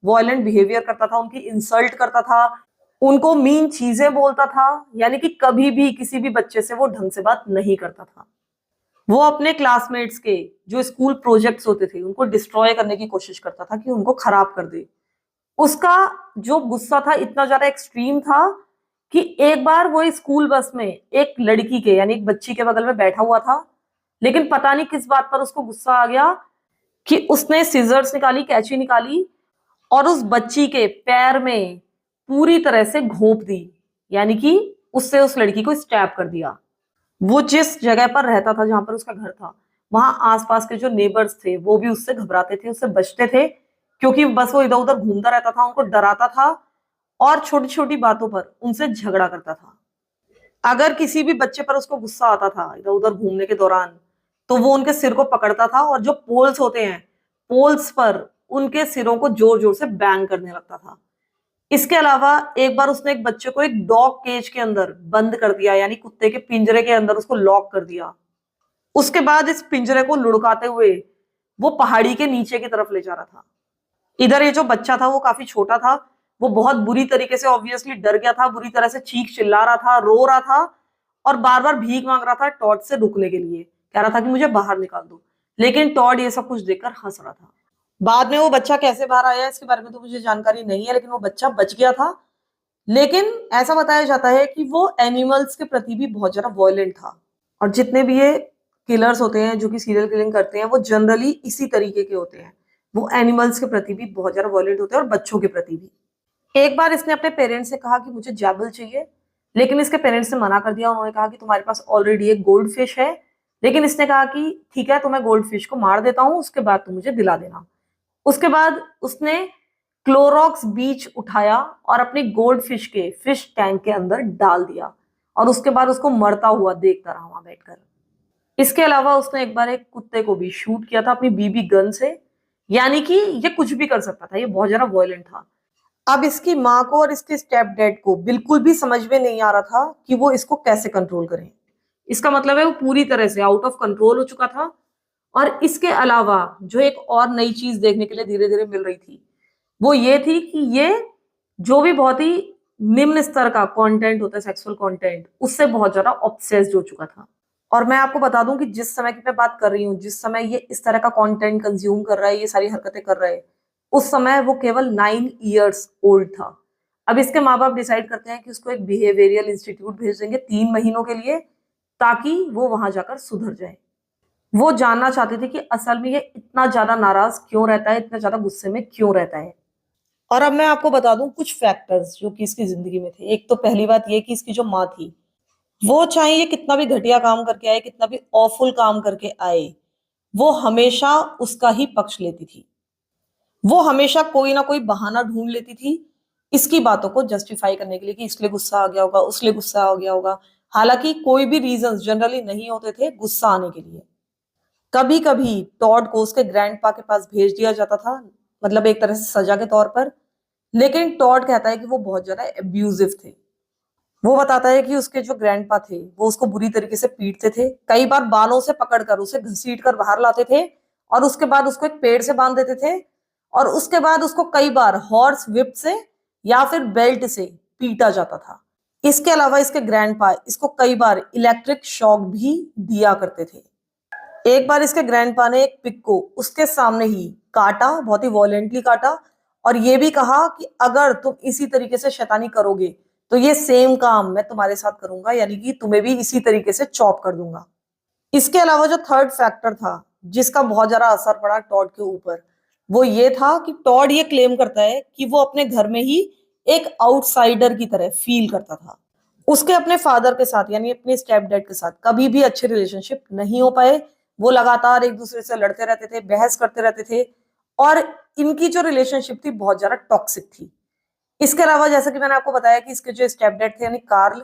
वॉयलेंट बिहेवियर करता था, उनकी इंसल्ट करता था, उनको मीन चीजें बोलता था, यानी कि कभी भी किसी भी बच्चे से वो ढंग से बात नहीं करता था। वो अपने क्लासमेट्स के जो स्कूल प्रोजेक्ट्स होते थे उनको डिस्ट्रॉय करने की कोशिश करता था कि उनको खराब कर दे। उसका जो गुस्सा था इतना ज्यादा एक्सट्रीम था कि एक बार वो स्कूल बस में एक लड़की के यानी एक बच्ची के बगल में बैठा हुआ था, लेकिन पता नहीं किस बात पर उसको गुस्सा आ गया कि उसने सीजर्स निकाली, कैंची निकाली और उस बच्ची के पैर में पूरी तरह से घोंप दी, यानी कि उससे उस लड़की को स्टैब कर दिया। वो जिस जगह पर रहता था, जहां पर उसका घर था, वहां आसपास के जो नेबर्स थे वो भी उससे घबराते थे, उससे बचते थे, क्योंकि बस वो इधर उधर घूमता रहता था, उनको डराता था और छोटी छोटी बातों पर उनसे झगड़ा करता था। अगर किसी भी बच्चे पर उसको गुस्सा आता था इधर उधर घूमने के दौरान, तो वो उनके सिर को पकड़ता था और जो पोल्स होते हैं, पोल्स पर उनके सिरों को जोर जोर से बैंग करने लगता था। इसके अलावा एक बार उसने एक बच्चे को एक डॉग केज के अंदर बंद कर दिया, यानी कुत्ते के पिंजरे के अंदर उसको लॉक कर दिया। उसके बाद इस पिंजरे को लुढ़काते हुए वो पहाड़ी के नीचे की तरफ ले जा रहा था। इधर ये जो बच्चा था वो काफी छोटा था, वो बहुत बुरी तरीके से ऑब्वियसली डर गया था, बुरी तरह से चीख चिल्ला रहा था, रो रहा था और बार बार भीख मांग रहा था टॉड से रुकने के लिए, कह रहा था कि मुझे बाहर निकाल दो। लेकिन टॉड ये सब कुछ देखकर हंस रहा था। बाद में वो बच्चा कैसे बाहर आया इसके बारे में तो मुझे जानकारी नहीं है, लेकिन वो बच्चा बच गया था। लेकिन ऐसा बताया जाता है कि वो एनिमल्स के प्रति भी बहुत ज्यादा वॉयलेंट था, और जितने भी ये किलर्स होते हैं जो कि सीरियल किलिंग करते हैं वो जनरली इसी तरीके के होते हैं। वो एनिमल्स के प्रति भी बहुत ज्यादा वॉयलेंट होते हैं और बच्चों के प्रति भी। एक बार इसने अपने पेरेंट्स से कहा कि मुझे जैबल चाहिए, लेकिन इसके पेरेंट्स ने मना कर दिया। उन्होंने कहा कि तुम्हारे पास ऑलरेडी एक गोल्ड फिश है। लेकिन इसने कहा कि ठीक है, तो मैं गोल्ड फिश को मार देता हूँ, उसके बाद तुम मुझे दिला देना। उसके बाद उसने क्लोरॉक्स बीच उठाया और अपनी गोल्ड फिश के फिश टैंक के अंदर डाल दिया और उसके बाद उसको मरता हुआ देखता रहा वहां बैठकर। इसके अलावा उसने एक बार एक कुत्ते को भी शूट किया था अपनी बीबी गन से, यानी कि ये कुछ भी कर सकता था, ये बहुत ज्यादा वॉयलेंट था। अब इसकी माँ को और इसके स्टेप डैड को बिल्कुल भी समझ में नहीं आ रहा था कि वो इसको कैसे कंट्रोल करें। इसका मतलब है वो पूरी तरह से आउट ऑफ कंट्रोल हो चुका था। और इसके अलावा जो एक और नई चीज देखने के लिए धीरे धीरे मिल रही थी वो ये थी कि ये जो भी बहुत ही निम्न स्तर का कंटेंट होता है, सेक्सुअल कंटेंट, उससे बहुत ज्यादा ऑब्सेस्ड हो चुका था। और मैं आपको बता दूं कि जिस समय की मैं बात कर रही हूँ, जिस समय ये इस तरह का कंटेंट कंज्यूम कर रहा है, ये सारी हरकतें कर रहा है, उस समय वो केवल 9 इयर्स ओल्ड था। अब इसके माँ बाप डिसाइड करते हैं कि उसको एक बिहेवियरल इंस्टीट्यूट भेज देंगे 3 महीनों के लिए, ताकि वो वहां जाकर सुधर जाए। वो जानना चाहते थे कि असल में ये इतना ज्यादा नाराज क्यों रहता है, इतना ज्यादा गुस्से में क्यों रहता है। और अब मैं आपको बता दूं कुछ फैक्टर्स जो कि इसकी जिंदगी में थे। एक तो पहली बात ये कि इसकी जो माँ थी, वो चाहे ये कितना भी घटिया काम करके आए, कितना भी ऑफुल काम करके आए, वो हमेशा उसका ही पक्ष लेती थी। वो हमेशा कोई ना कोई बहाना ढूंढ लेती थी इसकी बातों को जस्टिफाई करने के लिए कि इसलिए गुस्सा आ गया होगा, उसलिए गुस्सा आ गया होगा। हालांकि कोई भी रीजंस जनरली नहीं होते थे गुस्सा आने के लिए। कभी कभी टॉड को उसके ग्रैंडपा के पास भेज दिया जाता था, मतलब एक तरह से सजा के तौर पर। लेकिन टॉड कहता है कि वो बहुत ज्यादा एब्यूजिव थे। वो बताता है कि उसके जो ग्रैंडपा थे वो उसको बुरी तरीके से पीटते थे, कई बार बालों से पकड़कर उसे घसीट कर बाहर लाते थे और उसके बाद उसको एक पेड़ से बांध देते थे, और उसके बाद उसको कई बार हॉर्स व्हिप से या फिर बेल्ट से पीटा जाता था। इसके अलावा इसके ग्रैंडपा इसको कई बार इलेक्ट्रिक शॉक भी दिया करते थे। एक बार इसके ग्रैंडपा ने एक पिग को उसके सामने ही काटा, बहुत ही वॉयलेंटली काटा, और ये भी कहा कि अगर तुम इसी तरीके से शैतानी करोगे तो ये सेम काम मैं तुम्हारे साथ करूंगा, यानी कि तुम्हें भी इसी तरीके से चॉप कर दूंगा। इसके अलावा जो थर्ड फैक्टर था जिसका बहुत ज्यादा असर पड़ा टॉड के ऊपर, वो ये था कि टॉड ये क्लेम करता है कि वो अपने घर में ही एक आउटसाइडर की तरह फील करता था। उसके अपने फादर के साथ यानी अपने स्टेप डैड के साथ कभी भी अच्छे रिलेशनशिप नहीं हो पाए। वो लगातार एक दूसरे से लड़ते रहते थे, बहस करते रहते थे, और इनकी जो रिलेशनशिप थी बहुत ज्यादा टॉक्सिक थी। इसके अलावा जैसा कि मैंने आपको बताया कि इसके जो स्टेप डैड थे यानी कार्ल,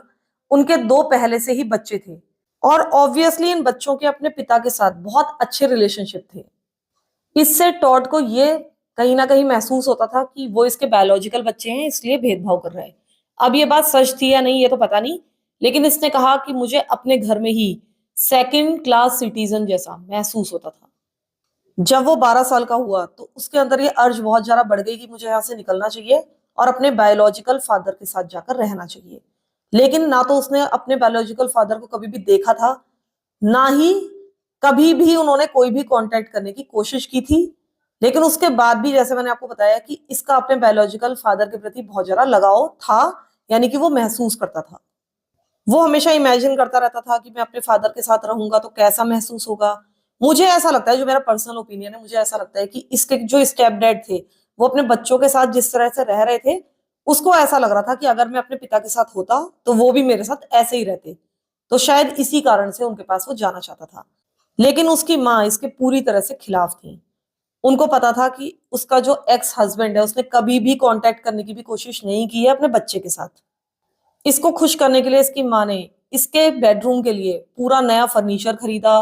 उनके 2 पहले से ही बच्चे थे और ऑब्वियसली इन बच्चों के अपने पिता के साथ बहुत अच्छे रिलेशनशिप थे। इससे टॉड को ये कहीं ना कहीं महसूस होता था कि वो इसके बायोलॉजिकल बच्चे हैं इसलिए भेदभाव कर रहा है। अब ये बात सच थी या नहीं ये तो पता नहीं, लेकिन इसने कहा कि मुझे अपने घर में ही सेकंड क्लास सिटीजन जैसा महसूस होता था। जब वो 12 साल का हुआ तो उसके अंदर ये अर्ज बहुत ज्यादा बढ़ गई कि मुझे यहाँ से निकलना चाहिए और अपने बायोलॉजिकल फादर के साथ जाकर रहना चाहिए। लेकिन ना तो उसने अपने बायोलॉजिकल फादर को कभी भी देखा था, ना ही कभी भी उन्होंने कोई भी कांटेक्ट करने की कोशिश की थी। लेकिन उसके बाद भी जैसे मैंने आपको बताया कि इसका अपने बायोलॉजिकल फादर के प्रति बहुत ज्यादा लगाव था, यानी कि वो महसूस करता था। वो हमेशा इमेजिन करता रहता था कि मैं अपने फादर के साथ रहूंगा तो कैसा महसूस होगा। मुझे ऐसा लगता है, जो मेरा पर्सनल ओपिनियन है, मुझे ऐसा लगता है कि इसके जो स्टेप डैड थे वो अपने बच्चों के साथ जिस तरह से रह रहे थे, उसको ऐसा लग रहा था कि अगर मैं अपने पिता के साथ होता तो वो भी मेरे साथ ऐसे ही रहते। तो शायद इसी कारण से उनके पास वो जाना चाहता था। लेकिन उसकी माँ इसके पूरी तरह से खिलाफ थी। उनको पता था कि उसका जो एक्स हस्बैंड है उसने कभी भी कांटेक्ट करने की भी कोशिश नहीं की है अपने बच्चे के साथ। इसको खुश करने के लिए इसकी माँ ने इसके बेडरूम के लिए पूरा नया फर्नीचर खरीदा।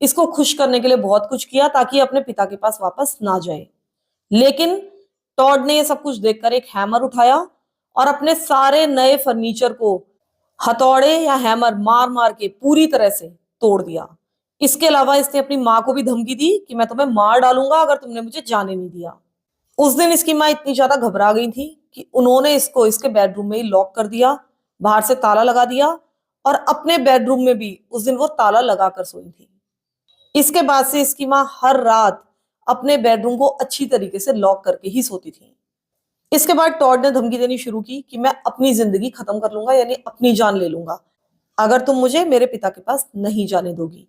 इसको खुश करने के लिए बहुत कुछ किया ताकि अपने पिता के पास वापस ना जाए। लेकिन टॉड ने ये सब कुछ देखकर एक हैमर उठाया और अपने सारे नए फर्नीचर को हथौड़े या हैमर मार मार के पूरी तरह से तोड़ दिया। इसके अलावा इसने अपनी माँ को भी धमकी दी कि मैं तुम्हें मार डालूंगा अगर तुमने मुझे जाने नहीं दिया। उस दिन इसकी माँ इतनी ज्यादा घबरा गई थी कि उन्होंने इसको इसके बेडरूम में ही लॉक कर दिया, बाहर से ताला लगा दिया और अपने बेडरूम में भी उस दिन वो ताला लगा कर सोई थी। इसके बाद से इसकी माँ हर रात अपने बेडरूम को अच्छी तरीके से लॉक करके ही सोती थी। इसके बाद टॉड ने धमकी देनी शुरू की कि मैं अपनी जिंदगी खत्म कर लूंगा, यानी अपनी जान ले लूंगा, अगर तुम मुझे मेरे पिता के पास नहीं जाने दोगी।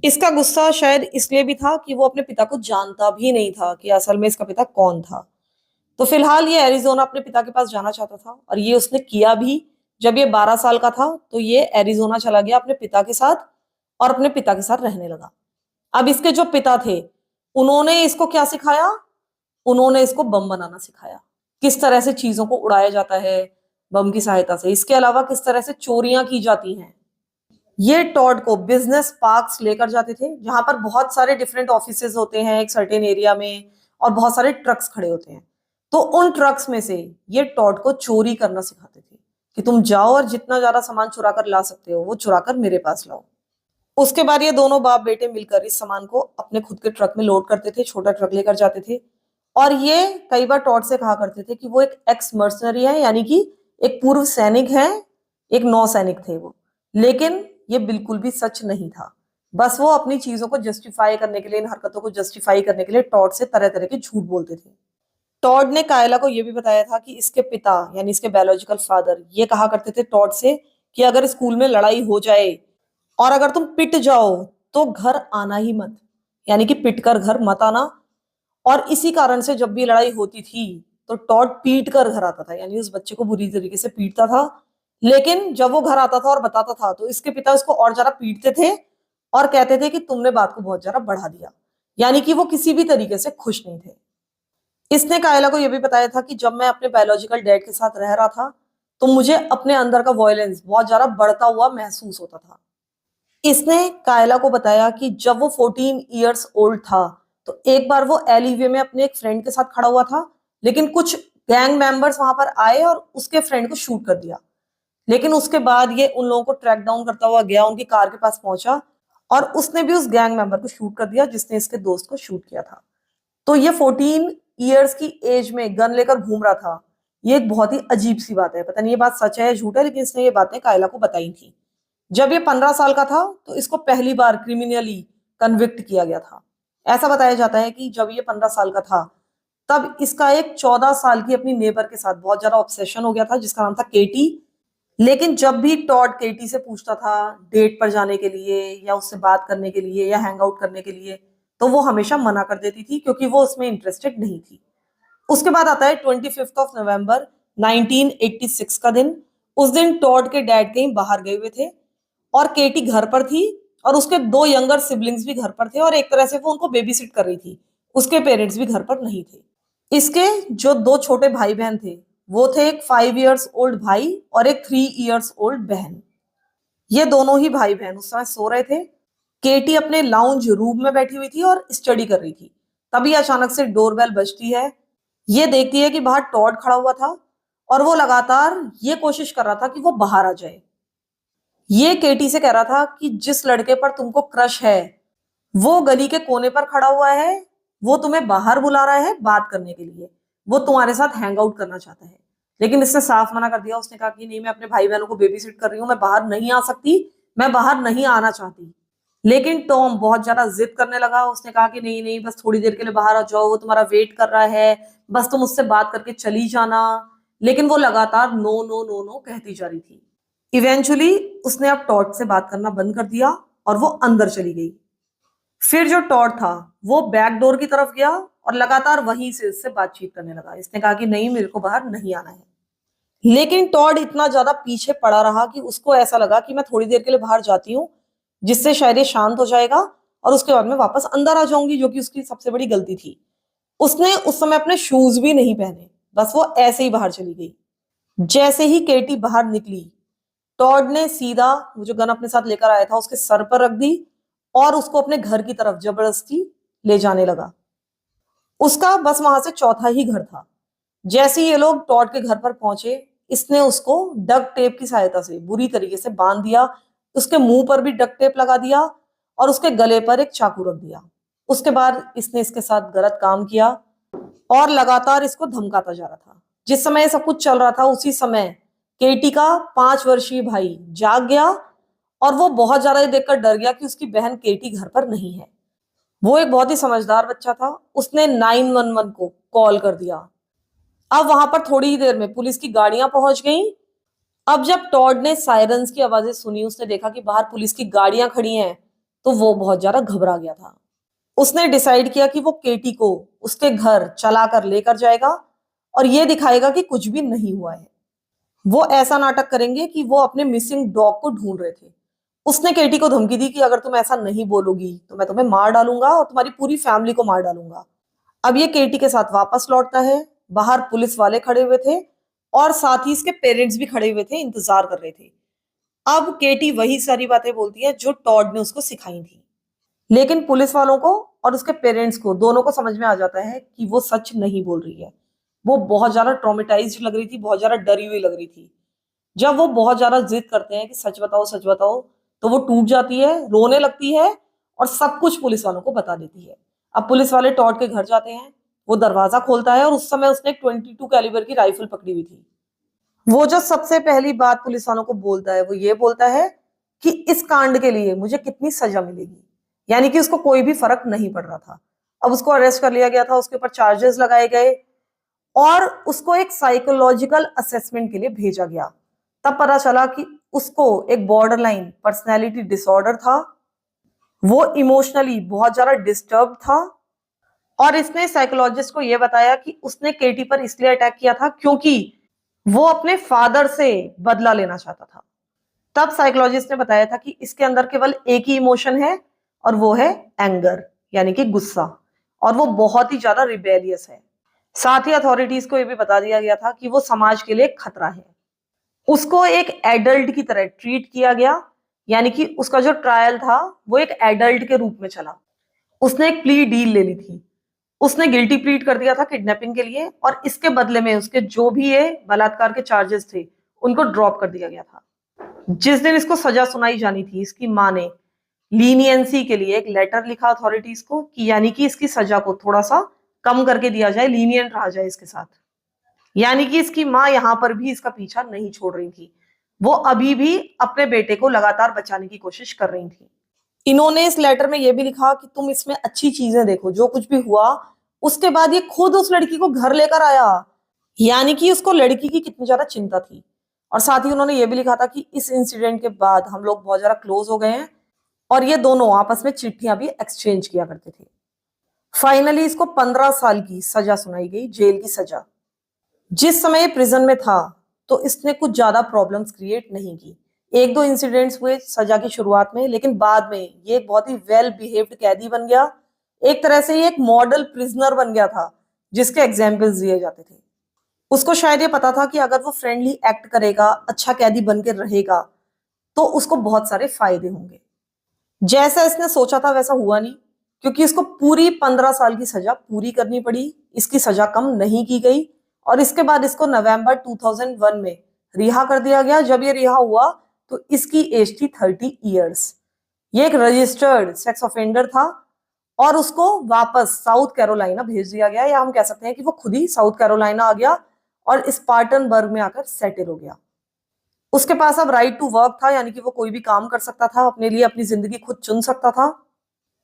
इसका गुस्सा शायद इसलिए भी था कि वो अपने पिता को जानता भी नहीं था कि असल में इसका पिता कौन था। तो फिलहाल ये एरिजोना अपने पिता के पास जाना चाहता था और ये उसने किया भी। जब ये 12 साल का था तो ये एरिजोना चला गया अपने पिता के साथ और अपने पिता के साथ रहने लगा। अब इसके जो पिता थे उन्होंने इसको क्या सिखाया? उन्होंने इसको बम बनाना सिखाया, किस तरह से चीजों को उड़ाया जाता है बम की सहायता से। इसके अलावा किस तरह से चोरियां की जाती हैं। ये टॉड को बिजनेस पार्क्स लेकर जाते थे जहां पर बहुत सारे डिफरेंट ऑफिसेज होते हैं एक सर्टेन एरिया में और बहुत सारे ट्रक्स खड़े होते हैं। तो उन ट्रक्स में से ये टॉड को चोरी करना सिखाते थे कि तुम जाओ और जितना ज्यादा सामान चुरा कर ला सकते हो वो चुरा कर मेरे पास लाओ। उसके बाद ये दोनों बाप बेटे मिलकर इस सामान को अपने खुद के ट्रक में लोड करते थे, छोटा ट्रक लेकर जाते थे। और ये कई बार टॉड से कहा करते थे कि वो एक एक्स मर्सनरी है, यानी कि एक पूर्व सैनिक है, एक नौसैनिक थे वो। लेकिन ये बिल्कुल भी सच नहीं था। बस वो अपनी चीजों को जस्टिफाई करने के लिए, इन हरकतों को जस्टिफाई करने के लिए टॉड से तरह तरह के झूठ बोलते थे। टॉड ने कायला को यह भी बताया था कि इसके पिता यानी इसके बायोलॉजिकल फादर ये कहा करते थे टॉड से कि अगर स्कूल में लड़ाई हो जाए और अगर तुम पिट जाओ तो घर आना ही मत, यानी कि पिट कर घर मत आना। और इसी कारण से जब भी लड़ाई होती थी तो टॉड पीट कर घर आता था, यानी उस बच्चे को बुरी तरीके से पीटता था। लेकिन जब वो घर आता था और बताता था तो इसके पिता उसको और ज्यादा पीटते थे और कहते थे कि तुमने बात को बहुत ज्यादा बढ़ा दिया, यानी कि वो किसी भी तरीके से खुश नहीं थे। इसने कायला को यह भी बताया था कि जब मैं अपने बायोलॉजिकल डैड के साथ रह रहा था तो मुझे अपने अंदर का वॉयलेंस बहुत ज्यादा बढ़ता हुआ महसूस होता था। इसने कायला को बताया कि जब वो 14 इयर्स ओल्ड था तो एक बार वो एलिवे में अपने एक फ्रेंड के साथ खड़ा हुआ था, लेकिन कुछ गैंग मेंबर्स वहां पर आए और उसके फ्रेंड को शूट कर दिया। लेकिन उसके बाद ये उन लोगों को ट्रैक डाउन करता हुआ गया, उनकी कार के पास पहुंचा और उसने भी उस गैंग मेंबर को शूट कर दिया जिसने इसके दोस्त को शूट किया था। तो ये 14 इयर्स की एज में गन लेकर घूम रहा था। ये एक बहुत ही अजीब सी बात है, पता नहीं ये बात सच है या झूठ है, लेकिन इसने ये बातें कायला को बताई थी। जब ये 15 साल का था तो इसको पहली बार क्रिमिनली कन्विक्ट किया गया था। ऐसा बताया जाता है कि जब ये 15 साल का था तब इसका एक 14 साल की अपनी नेबर के साथ बहुत ज्यादा ऑब्सेशन हो गया था, जिसका नाम था केटी। लेकिन जब भी टॉड केटी से पूछता था डेट पर जाने के लिए या उससे बात करने के लिए या हैंग आउट करने के लिए, तो वो हमेशा मना कर देती थी क्योंकि वो उसमें इंटरेस्टेड नहीं थी। उसके बाद आता है 25 नवंबर 1986 का दिन। उस दिन टॉड के डैड कहीं बाहर गए हुए थे और केटी घर पर थी और उसके 2 यंगर सिबलिंग्स भी घर पर थे और एक तरह से वो उनको बेबी सिट कर रही थी। उसके पेरेंट्स भी घर पर नहीं थे। इसके जो 2 छोटे भाई बहन थे वो थे एक 5 इयर्स ओल्ड भाई और एक 3 इयर्स ओल्ड बहन। ये दोनों ही भाई बहन उस समय सो रहे थे। केटी अपने लाउंज रूम में बैठी हुई थी और स्टडी कर रही थी। तभी अचानक से डोरबेल बजती है। ये देखती है कि बाहर टॉड खड़ा हुआ था और वो लगातार ये कोशिश कर रहा था कि वो बाहर आ जाए। ये केटी से कह रहा था कि जिस लड़के पर तुमको क्रश है वो गली के कोने पर खड़ा हुआ है, वो तुम्हें बाहर बुला रहा है बात करने के लिए, वो तुम्हारे साथ हैंग आउट करना चाहता है। लेकिन इसने साफ मना कर दिया। उसने कहा कि नहीं, मैं अपने भाई बहनों को बेबी सिट कर रही हूँ, मैं बाहर नहीं आ सकती, मैं बाहर नहीं आना चाहती। लेकिन टॉम बहुत ज्यादा जिद करने लगा। उसने कहा कि नहीं नहीं, बस थोड़ी देर के लिए बाहर आ जाओ, वो तुम्हारा वेट कर रहा है, बस तुम उससे बात करके चली जाना। लेकिन वो लगातार नो नो नो नो कहती जा रही थी। इवेंचुअली उसने अब टॉड से बात करना बंद कर दिया और वो अंदर चली गई। फिर जो टॉड था वो बैक डोर की तरफ गया और लगातार वहीं से इससे बातचीत करने लगा। इसने कहा कि नहीं, मेरे को बाहर नहीं आना है। लेकिन टॉड इतना ज्यादा पीछे पड़ा रहा कि उसको ऐसा लगा कि मैं थोड़ी देर के लिए बाहर जाती हूँ, जिससे शायद ये शांत हो जाएगा और उसके बाद मैं वापस अंदर आ जाऊंगी, जो कि उसकी सबसे बड़ी गलती थी। उसने उस समय अपने शूज भी नहीं पहने, बस वो ऐसे ही बाहर चली गई। जैसे ही केटी बाहर निकली, टॉड ने सीधा वो जो गन अपने साथ लेकर आया था उसके सर पर रख दी और उसको अपने घर की तरफ जबरदस्ती ले जाने लगा। उसका बस वहां से चौथा ही घर था। जैसे ही ये लोग टॉड के घर पर पहुंचे, इसने उसको डक टेप की सहायता से बुरी तरीके से बांध दिया। उसके मुंह पर भी डक टेप लगा दिया और उसके गले पर एक चाकू रख दिया। उसके बाद इसने इसके साथ गलत काम किया और लगातार इसको धमकाता जा रहा था। जिस समय ये सब कुछ चल रहा था उसी समय केटी का 5 वर्षीय भाई जाग गया और वो बहुत ज्यादा ये देखकर डर गया कि उसकी बहन केटी घर पर नहीं है। वो एक बहुत ही समझदार बच्चा था। उसने 911 को कॉल कर दिया। अब वहां पर थोड़ी ही देर में पुलिस की गाड़ियां पहुंच गईं। अब जब टॉड ने सायरन्स की आवाजें सुनी, उसने देखा कि बाहर पुलिस की गाड़ियां खड़ी हैं, तो वो बहुत ज्यादा घबरा गया था। उसने डिसाइड किया कि वो केटी को उसके घर चला कर लेकर जाएगा और ये दिखाएगा कि कुछ भी नहीं हुआ है। वो ऐसा नाटक करेंगे कि वो अपने मिसिंग डॉग को ढूंढ रहे थे। उसने केटी को धमकी दी कि अगर तुम ऐसा नहीं बोलोगी तो मैं तुम्हें मार डालूंगा और तुम्हारी पूरी फैमिली को मार डालूंगा। अब ये केटी के साथ वापस लौटता है। बाहर पुलिस वाले खड़े हुए थे और साथ ही इसके पेरेंट्स भी खड़े हुए थे, इंतजार कर रहे थे। अब केटी वही सारी बातें बोलती है जो टॉड ने उसको सिखाई थी। लेकिन पुलिस वालों को और उसके पेरेंट्स को दोनों को समझ में आ जाता है कि वो सच नहीं बोल रही है। वो बहुत ज्यादा ट्रॉमेटाइज्ड लग रही थी, बहुत ज्यादा डरी हुई लग रही थी। जब वो बहुत ज्यादा जिद करते हैं कि सच बताओ सच बताओ, तो वो टूट जाती है, रोने लगती है और सब कुछ पुलिस वालों को बता देती है। अब पुलिस वाले टॉड के घर जाते हैं। वो दरवाजा खोलता है और उस समय उसने एक 22 कैलिबर की राइफल पकड़ी हुई थी। वो जो सबसे पहली बात पुलिस वालों को बोलता है वो ये बोलता है कि इस कांड के लिए मुझे कितनी सजा मिलेगी। यानी कि उसको कोई भी फर्क नहीं पड़ रहा था। अब उसको अरेस्ट कर लिया गया था, उसके ऊपर चार्जेस लगाए गए और उसको एक साइकोलॉजिकल असेसमेंट के लिए भेजा गया। तब पता चला कि उसको एक बॉर्डरलाइन पर्सनैलिटी डिसऑर्डर था। वो इमोशनली बहुत ज्यादा डिस्टर्ब था और इसने साइकोलॉजिस्ट को यह बताया कि उसने केटी पर इसलिए अटैक किया था क्योंकि वो अपने फादर से बदला लेना चाहता था। तब साइकोलॉजिस्ट ने बताया था कि इसके अंदर केवल एक ही इमोशन है और वो है एंगर, यानी कि गुस्सा, और वो बहुत ही ज्यादा रिबेलियस है। साथ ही अथॉरिटीज को यह भी बता दिया गया था कि वो समाज के लिए खतरा है। उसको एक एडल्ट की तरह ट्रीट किया गया, यानी कि उसका जो ट्रायल था वो एक एडल्ट के रूप में चला। उसने एक प्ली डील ले ली थी। उसने गिल्टी प्लीड कर दिया था किडनैपिंग के लिए और इसके बदले में उसके जो भी ये बलात्कार के चार्जेस थे उनको ड्रॉप कर दिया गया था। जिस दिन इसको सजा सुनाई जानी थी, इसकी माँ ने लीनियंसी के लिए एक लेटर लिखा अथॉरिटीज को कि यानी कि इसकी सजा को थोड़ा सा कम करके दिया जाए, लीनियंट रहा जाए इसके साथ। यानी कि इसकी माँ यहाँ पर भी इसका पीछा नहीं छोड़ रही थी। वो अभी भी अपने बेटे को लगातार बचाने की कोशिश कर रही थी। इन्होंने इस लेटर में यह भी लिखा कि तुम इसमें अच्छी चीजें देखो, जो कुछ भी हुआ उसके बाद ये खुद उस लड़की को घर लेकर आया, यानी कि उसको लड़की की कितनी ज्यादा चिंता थी। और साथ ही उन्होंने ये भी लिखा था कि इस इंसिडेंट के बाद हम लोग बहुत ज्यादा क्लोज हो गए हैं, और ये दोनों आपस में चिट्ठियां भी एक्सचेंज किया करते थे। फाइनली इसको 15 साल की सजा सुनाई गई, जेल की सजा। जिस समय ये प्रिजन में था तो इसने कुछ ज्यादा प्रॉब्लम्स क्रिएट नहीं की। एक दो इंसिडेंट्स हुए सजा की शुरुआत में, लेकिन बाद में ये एक बहुत ही वेल बिहेव्ड कैदी बन गया। एक तरह से ये एक मॉडल प्रिजनर बन गया था जिसके एग्जाम्पल्स दिए जाते थे। उसको शायद ये पता था कि अगर वो फ्रेंडली एक्ट करेगा, अच्छा कैदी बन के रहेगा, तो उसको बहुत सारे फायदे होंगे। जैसा इसने सोचा था वैसा हुआ नहीं, क्योंकि इसको पूरी 15 साल की सजा पूरी करनी पड़ी। इसकी सजा कम नहीं की गई और इसके बाद इसको नवंबर 2001 में रिहा कर दिया गया। जब ये रिहा हुआ तो इसकी एज थी 30 इयर्स। ये एक रजिस्टर्ड सेक्स ऑफेंडर था और उसको वापस साउथ कैरोलिना भेज दिया गया, या हम कह सकते हैं कि वो खुद ही साउथ कैरोलिना आ गया और स्पार्टनबर्ग में आकर सेटल हो गया। उसके पास अब राइट टू वर्क था, यानी कि वो कोई भी काम कर सकता था, अपने लिए अपनी जिंदगी खुद चुन सकता था।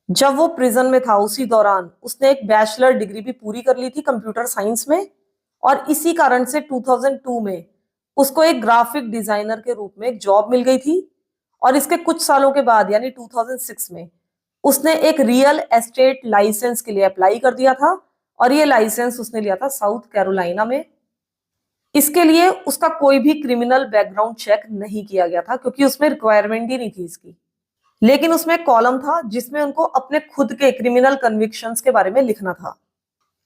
जब वो प्रिजन में था उसी दौरान उसने एक बैचलर डिग्री भी पूरी कर ली थी कंप्यूटर साइंस में, और इसी कारण से 2002 में उसको एक ग्राफिक डिजाइनर के रूप में एक जॉब मिल गई थी। और इसके कुछ सालों के बाद यानी 2006 में उसने एक रियल एस्टेट लाइसेंस के लिए अप्लाई कर दिया था, और ये लाइसेंस उसने लिया था साउथ कैरोलिना में। इसके लिए उसका कोई भी क्रिमिनल बैकग्राउंड चेक नहीं किया गया था, क्योंकि उसमें रिक्वायरमेंट ही नहीं थी इसकी। लेकिन उसमें एक कॉलम था जिसमें उनको अपने खुद के क्रिमिनल कन्विक्शंस के बारे में लिखना था।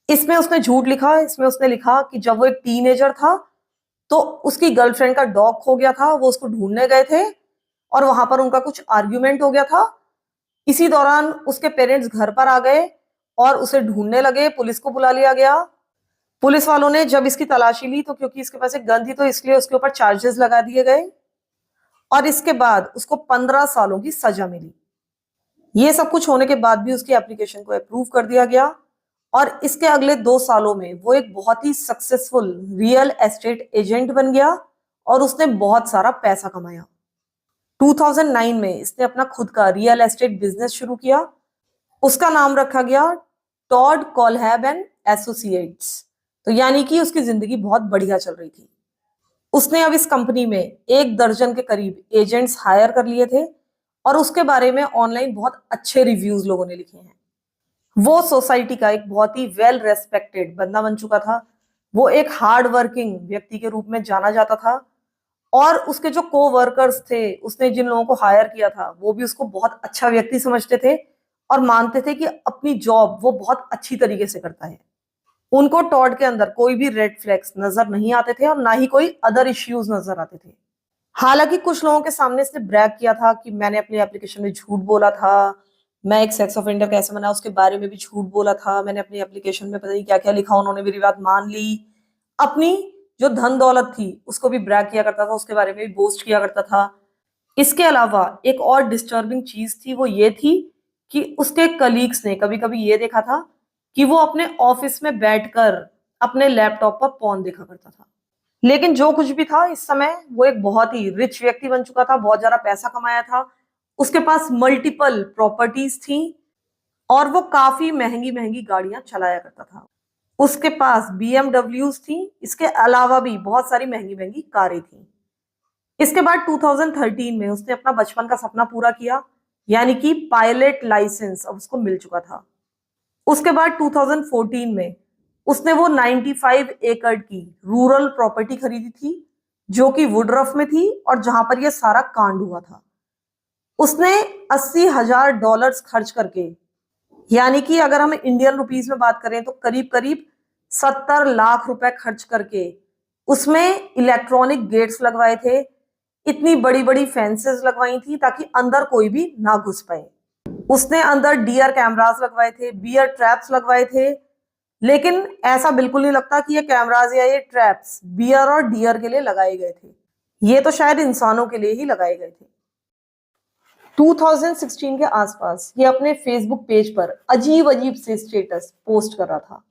इसमें उसने झूठ लिखा। इसमें उसने लिखा कि जब वो एक टीनेजर था तो उसकी गर्लफ्रेंड का डॉग खो गया था, वो उसको ढूंढने गए थे और वहां पर उनका कुछ आर्ग्यूमेंट हो गया था। इसी दौरान उसके पेरेंट्स घर पर आ गए और उसे ढूंढने लगे। पुलिस को बुला लिया गया। पुलिस वालों ने जब इसकी तलाशी ली तो क्योंकि इसके पास एक गन थी तो इसलिए उसके ऊपर चार्जेस लगा दिए गए, और इसके बाद उसको 15 सालों की सजा मिली। ये सब कुछ होने के बाद भी उसकी एप्लीकेशन को अप्रूव कर दिया गया, और इसके अगले 2 सालों में वो एक बहुत ही सक्सेसफुल रियल एस्टेट एजेंट बन गया और उसने बहुत सारा पैसा कमाया। 2009 में इसने अपना खुद का रियल एस्टेट बिजनेस शुरू किया। उसका नाम रखा गया टॉड कोलहैब एंड एसोसिएट्स। तो यानी कि उसकी जिंदगी बहुत बढ़िया चल रही थी। उसने अब इस कंपनी में 1 दर्जन के करीब एजेंट्स हायर कर लिए थे, और उसके बारे में ऑनलाइन बहुत अच्छे रिव्यूज लोगों ने लिखे हैं। वो सोसाइटी का एक बहुत ही वेल रेस्पेक्टेड बंदा बन चुका था। वो एक हार्ड वर्किंग व्यक्ति के रूप में जाना जाता था, और उसके जो को वर्कर्स थे, उसने जिन लोगों को हायर किया था, वो भी उसको बहुत अच्छा व्यक्ति समझते थे और मानते थे कि अपनी जॉब वो बहुत अच्छी तरीके से करता है। उनको टॉड के अंदर कोई भी रेड फ्लैग्स नजर नहीं आते थे और ना ही कोई अदर इश्यूज नजर आते थे। हालांकि कुछ लोगों के सामने इसने ब्रैग किया था कि मैंने अपनी एप्लीकेशन में झूठ बोला था, मैं एक सेक्स ऑफेंडर कैसे बना उसके बारे में भी झूठ बोला था, मैंने अपनी एप्लीकेशन में पता नहीं क्या क्या लिखा, उन्होंने मेरी बात मान ली। अपनी जो धन दौलत थी उसको भी ब्रैग किया करता था, उसके बारे में भी बोस्ट किया करता था। इसके अलावा एक और डिस्टर्बिंग चीज थी, वो ये थी कि उसके कलीग्स ने कभी कभी ये देखा था कि वो अपने ऑफिस में बैठकर अपने लैपटॉप पर पॉर्न देखा करता था। लेकिन जो कुछ भी था, इस समय वो एक बहुत ही रिच व्यक्ति बन चुका था, बहुत ज्यादा पैसा कमाया था, उसके पास मल्टीपल प्रॉपर्टीज थी और वो काफी महंगी महंगी गाड़ियां चलाया करता था। उसके पास BMWs थी, इसके अलावा भी बहुत सारी महंगी महंगी कारें थी। इसके बाद 2013 में उसने अपना बचपन का सपना पूरा किया, यानी कि पायलट लाइसेंस अब उसको मिल चुका था। उसके बाद 2014 में उसने वो 95 एकड़ की रूरल प्रॉपर्टी खरीदी थी जो कि वुडरफ में थी और जहां पर यह सारा कांड हुआ था। उसने $80,000 खर्च करके, यानी कि अगर हम इंडियन रुपीस में बात करें तो करीब करीब 70 लाख रुपए खर्च करके उसमें इलेक्ट्रॉनिक गेट्स लगवाए थे, इतनी बड़ी बड़ी फेंसेस लगवाई थी ताकि अंदर कोई भी ना घुस पाए। उसने अंदर डियर कैमरास लगवाए थे, बियर ट्रैप्स लगवाए थे, लेकिन ऐसा बिल्कुल नहीं लगता कि ये कैमरास या ये ट्रैप्स बियर और डियर के लिए लगाए गए थे। ये तो शायद इंसानों के लिए ही लगाए गए थे। 2016 के आसपास ये अपने फेसबुक पेज पर अजीब अजीब से स्टेटस पोस्ट कर रहा था,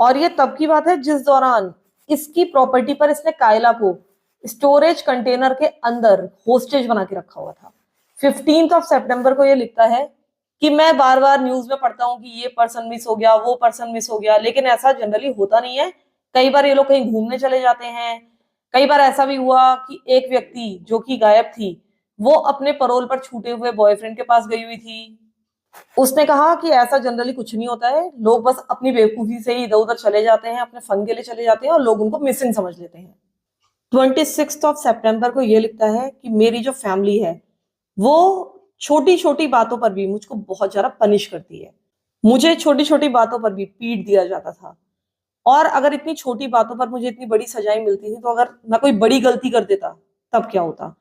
और ये तब की बात है जिस दौरान इसकी प्रॉपर्टी पर इसने कायला को स्टोरेज कंटेनर के अंदर होस्टेज बना के रखा हुआ था। 15 सितंबर को ये लिखता है कि मैं बार बार न्यूज में पढ़ता हूँ कि ये पर्सन मिस हो गया, वो पर्सन मिस हो गया, लेकिन ऐसा जनरली होता नहीं है। कई बार ये लोग कहीं घूमने चले जाते हैं। कई बार ऐसा भी हुआ कि एक व्यक्ति जो कि गायब थी, वो अपने परोल पर छूटे हुए बॉयफ्रेंड के पास गई हुई थी। उसने कहा कि ऐसा जनरली कुछ नहीं होता है, लोग बस अपनी बेवकूफी से ही इधर उधर चले जाते हैं, अपने फन के लिए चले जाते हैं और लोग उनको मिसिंग समझ लेते हैं। 26 सितंबर को ये लिखता है कि मेरी जो फैमिली है वो छोटी छोटी बातों पर भी मुझको बहुत ज्यादा पनिश करती है। मुझे छोटी छोटी बातों पर भी पीट दिया जाता था, और अगर इतनी छोटी बातों पर मुझे इतनी बड़ी सजाएं मिलती थी तो अगर मैं कोई बड़ी गलती कर देता तब क्या होता।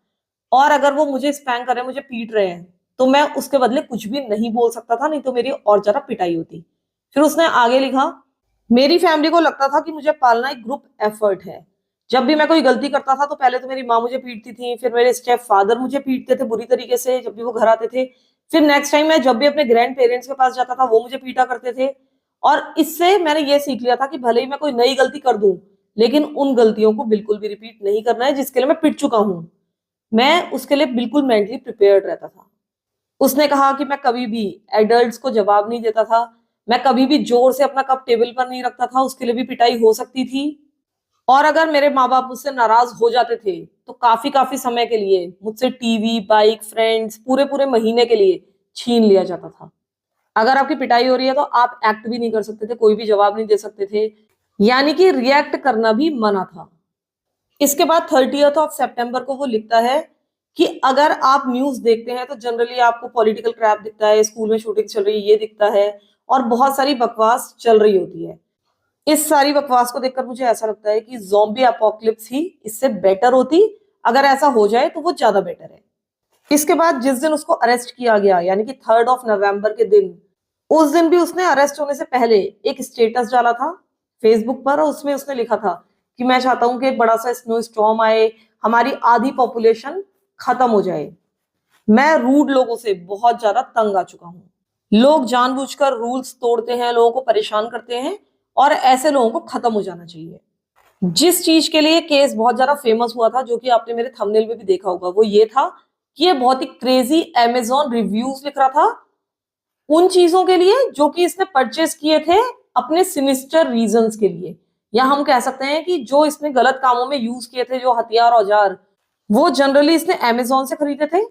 और अगर वो मुझे स्पैंक कर रहे हैं, मुझे पीट रहे हैं, तो मैं उसके बदले कुछ भी नहीं बोल सकता था, नहीं तो मेरी और ज्यादा पिटाई होती। फिर उसने आगे लिखा, मेरी फैमिली को लगता था कि मुझे पालना एक ग्रुप एफर्ट है। जब भी मैं कोई गलती करता था तो पहले तो मेरी माँ मुझे पीटती थी, फिर मेरे स्टेप फादर मुझे पीटते थे बुरी तरीके से जब भी वो घर आते थे, फिर नेक्स्ट टाइम मैं जब भी अपने ग्रैंड पेरेंट्स के पास जाता था वो मुझे पीटा करते थे। और इससे मैंने ये सीख लिया था कि भले ही मैं कोई नई गलती कर दूं, लेकिन उन गलतियों को बिल्कुल भी रिपीट नहीं करना है जिसके लिए मैं पिट चुका हूं। मैं उसके लिए बिल्कुल मेंटली प्रिपेयर्ड रहता था। उसने कहा कि मैं कभी भी एडल्ट्स को जवाब नहीं देता था, मैं कभी भी जोर से अपना कप टेबल पर नहीं रखता था, उसके लिए भी पिटाई हो सकती थी। और अगर मेरे माँ बाप मुझसे नाराज हो जाते थे तो काफी काफी समय के लिए मुझसे टीवी, बाइक, फ्रेंड्स पूरे पूरे महीने के लिए छीन लिया जाता था। अगर आपकी पिटाई हो रही है तो आप एक्ट भी नहीं कर सकते थे, कोई भी जवाब नहीं दे सकते थे, यानी कि रिएक्ट करना भी मना था। इसके बाद 30 सितंबर को वो लिखता है कि अगर आप न्यूज देखते हैं तो जनरली आपको पॉलिटिकल क्रैप दिखता है, स्कूल में शूटिंग चल रही है ये दिखता है, और बहुत सारी बकवास चल रही होती है। इस सारी बकवास को देखकर मुझे ऐसा लगता है कि ज़ॉम्बी अपोकलिप्स ही इससे बेटर होती। अगर ऐसा हो जाए तो वो ज्यादा बेटर है। इसके बाद जिस दिन उसको अरेस्ट किया गया, यानी कि 3 नवंबर के दिन, उस दिन भी उसने अरेस्ट होने से पहले एक स्टेटस डाला था फेसबुक पर, और उसमें उसने लिखा था कि मैं चाहता हूं कि एक बड़ा सा स्नो स्टॉर्म आए, हमारी आधी पॉपुलेशन खत्म हो जाए। मैं रूड लोगों से बहुत ज्यादा तंग आ चुका हूँ। लोग जानबूझकर रूल्स तोड़ते हैं, लोगों को परेशान करते हैं, और ऐसे लोगों को खत्म हो जाना चाहिए। जिस चीज के लिए केस बहुत ज्यादा फेमस हुआ था, जो कि आपने मेरे थंबनेल में भी देखा होगा, वो ये था कि ये बहुत ही क्रेजी अमेज़न रिव्यूज लिख रहा था उन चीजों के लिए जो कि इसने परचेस किए थे अपने सिनिस्टर रीजंस के लिए, या हम कह सकते हैं कि जो इसने गलत कामों में यूज किए थे, जो हथियार औजार, वो जनरली इसने अमेज़न से खरीदे थे।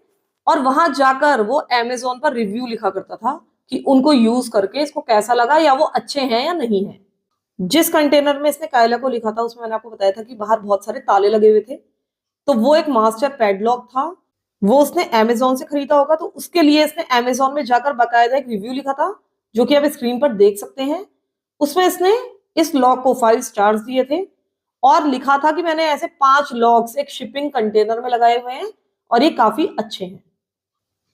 और वहां जाकर वो अमेज़न पर रिव्यू लिखा करता था कि उनको यूज करके इसको कैसा लगा, या वो अच्छे हैं या नहीं है। जिस कंटेनर में इसने कायला को लिखा था उसमें मैंने आपको बताया था कि बाहर बहुत सारे ताले लगे हुए थे, तो वो एक मास्टर पैडलॉक था। वो उसने अमेज़न से खरीदा होगा, तो उसके लिए इसने अमेज़न में जाकर बाकायदा एक रिव्यू लिखा था जो कि आप स्क्रीन पर देख सकते हैं। उसमें इसने इस लॉक को 5 स्टार्स दिए थे और लिखा था कि मैंने ऐसे 5 लॉक्स एक शिपिंग कंटेनर में लगाए हुए हैं और ये काफी अच्छे हैं।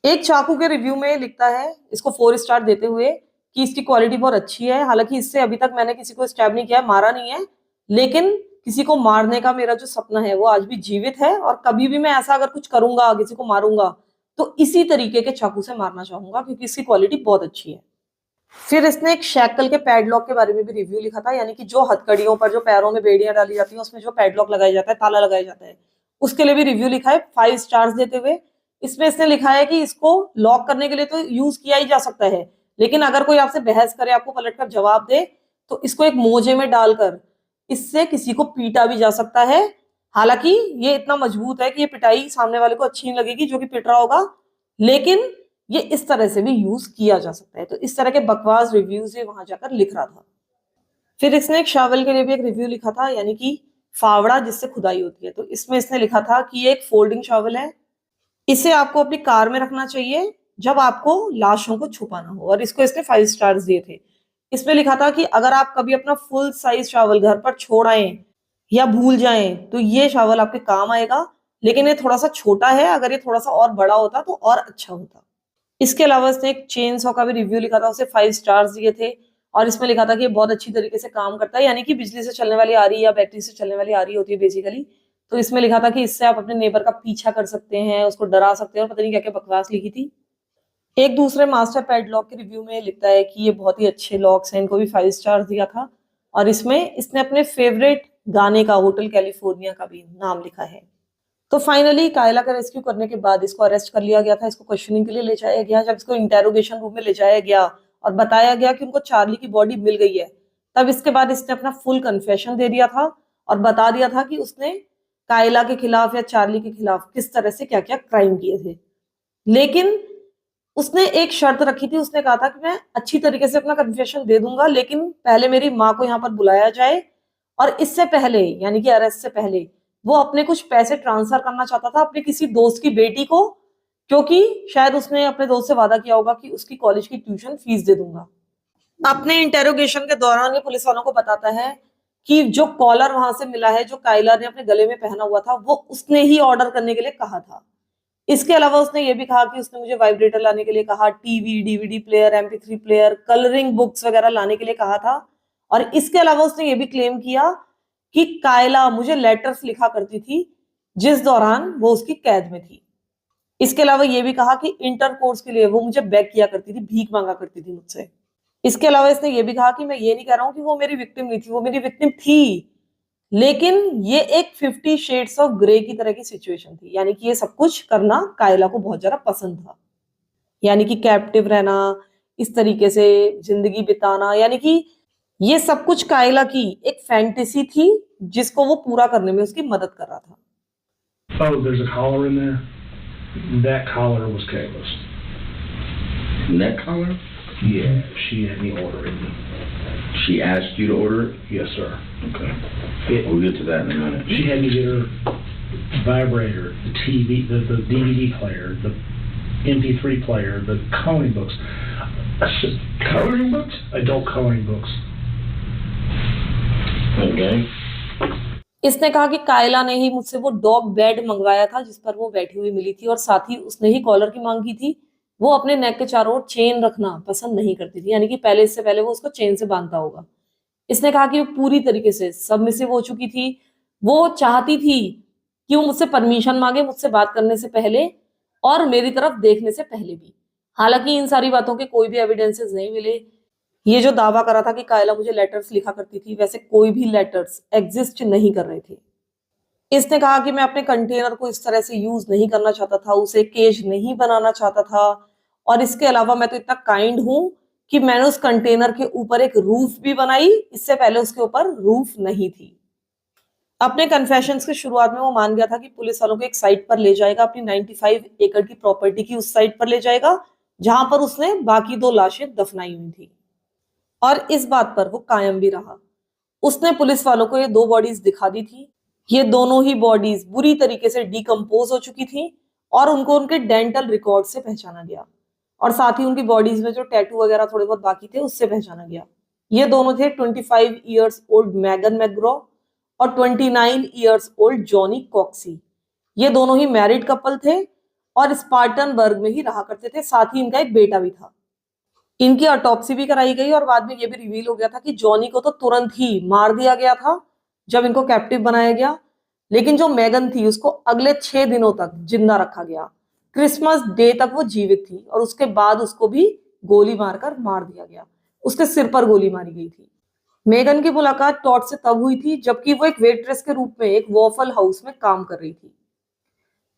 एक चाकू के रिव्यू में लिखता है इसको 4 स्टार देते हुए कि इसकी क्वालिटी बहुत अच्छी है। हालांकि इससे अभी तक मैंने किसी को स्टैब नहीं किया, मारा नहीं है, लेकिन किसी को मारने का मेरा जो सपना है वो आज भी जीवित है, और कभी भी मैं ऐसा अगर कुछ करूंगा, किसी को मारूंगा, तो इसी तरीके के चाकू से मारना चाहूंगा क्योंकि इसकी क्वालिटी बहुत अच्छी है। फिर इसने एक शैकल के पैडलॉक के बारे में भी रिव्यू लिखा था, यानी कि जो हथकड़ियों पर जो पैरों में बेड़ियां डाली जाती हैं उसमें जो पैडलॉक लगाया जाता है, ताला लगाया जाता है, उसके लिए भी रिव्यू लिखा है 5 स्टार्स देते हुए। इसमें इसने लिखा है कि इसको लॉक करने के लिए तो यूज किया ही जा सकता है, लेकिन अगर कोई आपसे बहस करे, आपको पलटकर जवाब दे, तो इसको एक मोजे में डालकर इससे किसी को पीटा भी जा सकता है। हालांकि ये इतना मजबूत है कि ये पिटाई सामने वाले को अच्छी नहीं लगेगी जो कि पिट रहा होगा, लेकिन ये इस तरह से भी यूज किया जा सकता है। तो इस तरह के बकवास रिव्यूज ये वहां जाकर लिख रहा था। फिर इसने एक शावल के लिए भी एक रिव्यू लिखा था, यानी कि फावड़ा जिससे खुदाई होती है। तो इसमें इसने लिखा था कि ये एक फोल्डिंग शावल है, इसे आपको अपनी कार में रखना चाहिए जब आपको लाशों को छुपाना हो, और इसको इसने 5 स्टार्स दिए थे। इसमें लिखा था कि अगर आप कभी अपना फुल साइज शावल घर पर छोड़ आए या भूल जाएं तो ये शावल आपके काम आएगा, लेकिन ये थोड़ा सा छोटा है, अगर ये थोड़ा सा और बड़ा होता तो और अच्छा होता। इसके अलावा इसने एक चेन सॉ का भी रिव्यू लिखा था, उसे 5 स्टार्स दिए थे, और इसमें लिखा था कि ये बहुत अच्छी तरीके से काम करता है, यानी कि बिजली से चलने वाली आरी या बैटरी से चलने वाली आरी होती है बेसिकली। तो इसमें लिखा था कि इससे आप अपने नेबर का पीछा कर सकते हैं, उसको डरा सकते हैं, और पता नहीं क्या क्या बकवास लिखी थी। एक दूसरे मास्टर पैडलॉक के रिव्यू में लिखता है कि ये बहुत ही अच्छे लॉक्स हैं, इनको भी 5 स्टार्स दिया था, और इसमें इसने अपने फेवरेट गाने का होटल कैलिफोर्निया का भी नाम लिखा है। तो फाइनली कायला का रेस्क्यू करने के बाद इसको अरेस्ट कर लिया गया था, इसको क्वेश्चनिंग के लिए ले जाया गया। जब इसको इंटेरोगेशन रूम में ले जाया गया और बताया गया कि उनको चार्ली की बॉडी मिल गई है, तब इसके बाद इसने अपना फुल कन्फेशन दे दिया था और बता दिया था कि उसने कायला के खिलाफ या चार्ली के खिलाफ किस तरह से क्या क्या क्राइम किए थे। लेकिन उसने एक शर्त रखी थी, उसने कहा था कि मैं अच्छी तरीके से अपना कन्फेशन दे दूंगा, लेकिन पहले मेरी माँ को यहाँ पर बुलाया जाए और इससे पहले यानी कि अरेस्ट से पहले वो अपने कुछ पैसे ट्रांसफर करना चाहता था अपने किसी दोस्त की बेटी को, क्योंकि शायद उसने अपने दोस्त से वादा किया होगा कि उसकी कॉलेज की ट्यूशन फीस दे दूंगा। अपने इंटेरोगेशन के दौरान ये पुलिस वालों को बताता है कि जो कॉलर वहां से मिला है, जो कायला ने अपने गले में पहना हुआ था, वो उसने ही ऑर्डर करने के लिए कहा था। इसके अलावा उसने ये भी कहा कि उसने मुझे वाइब्रेटर लाने के लिए कहा, TV, DVD player, MP3 player, colouring books वगैरह लाने के लिए कहा था। और इसके अलावा उसने ये भी क्लेम किया कि कायला मुझे लेटर्स लिखा करती थी जिस दौरान वो उसकी कैद में थी। इसके अलावा ये भी कहा कि इंटरकोर्स के लिए वो मुझे बेग किया करती थी, भीख मांगा करती थी मुझसे। इसके अलावा इसने ये भी कहा कि मैं ये नहीं कह रहा हूं कि वो मेरी विक्टिम नहीं थी, वो मेरी विक्टिम थी, लेकिन ये एक 50 शेड्स ऑफ ग्रे की तरह की सिचुएशन थी। यानी कि ये सब कुछ करना कायला को बहुत ज्यादा पसंद था, यानी कि कैप्टिव रहना, इस तरीके से जिंदगी बिताना, यानी कि ये सब कुछ कायला की एक फैंटेसी थी जिसको वो पूरा करने में उसकी मदद कर रहा था। Oh, there's a collar in there. That collar was Kayla's. Neck collar? Yeah, she had me order it. She asked you to order it? Yes, sir. Okay. It, We'll get to that in a minute. she had me get her vibrator, the TV, the DVD player, the MP3 player, the coloring books. I said, coloring books? Adult coloring books. Okay. इसने कहा कि Kayla ने ही मुझसे वो dog bed मंगवाया था जिस पर वो बैठी हुई मिली थी, और साथ ही उसने ही कॉलर की मांग की थी। वो अपने नेक के चारों ओर चेन रखना पसंद नहीं करती थी, यानी कि पहले इससे पहले वो उसको चेन से बांधता होगा। इसने कहा कि वो पूरी तरीके से सबमिसिव हो चुकी थी, वो चाहती थी कि वो मुझसे परमिशन मांगे मुझसे बात करने से पहले और मेरी तरफ देखने से पहले भी। हालांकि इन सारी बातों के कोई भी एविडेंसेस नहीं मिले। ये जो दावा करा था कि कायला मुझे लेटर्स लिखा करती थी, वैसे कोई भी लेटर्स एग्जिस्ट नहीं कर रहे थे। इसने कहा कि मैं अपने कंटेनर को इस तरह से यूज नहीं करना चाहता था, उसे केज नहीं बनाना चाहता था, और इसके अलावा मैं तो इतना काइंड हूं कि मैंने उस कंटेनर के ऊपर एक रूफ भी बनाई, इससे पहले उसके ऊपर रूफ नहीं थी। अपने कन्फेशंस की शुरुआत में वो मान गया था कि पुलिस वालों को एक साइट पर ले जाएगा, अपनी 95 एकड़ की प्रॉपर्टी की उस साइट पर ले जाएगा जहां पर उसने बाकी 2 लाशें दफनाई हुई थी, और इस बात पर वो कायम भी रहा। उसने पुलिस वालों को ये 2 बॉडीज दिखा दी थी। ये दोनों ही बॉडीज बुरी तरीके से डिकम्पोज हो चुकी थी और उनको उनके डेंटल रिकॉर्ड से पहचाना गया, और साथ ही उनकी बॉडीज में जो टैटू वगैरह थोड़े बहुत बाकी थे उससे पहचाना गया। ये दोनों थे 25 ईयर्स ओल्ड मैगन मैग्रो और 29 ईयर्स ओल्ड जॉनी कॉक्सी। ये दोनों ही मैरिड कपल थे और स्पार्टनबर्ग में ही रहा करते थे, साथ ही इनका एक बेटा भी था। इनकी ऑटोप्सी भी कराई गई और बाद में ये भी रिवील हो गया था कि जॉनी को तो तुरंत ही मार दिया गया था जब इनको कैप्टिव बनाया गया, लेकिन जो मैगन थी उसको अगले 6 दिनों तक जिंदा रखा गया। क्रिसमस डे तक वो जीवित थी और उसके बाद उसको भी गोली मारकर मार दिया गया, उसके सिर पर गोली मारी गई थी। मेगन की मुलाकात टॉड से तब हुई थी जबकि वो एक वेट्रेस के रूप में एक वॉफल हाउस में काम कर रही थी।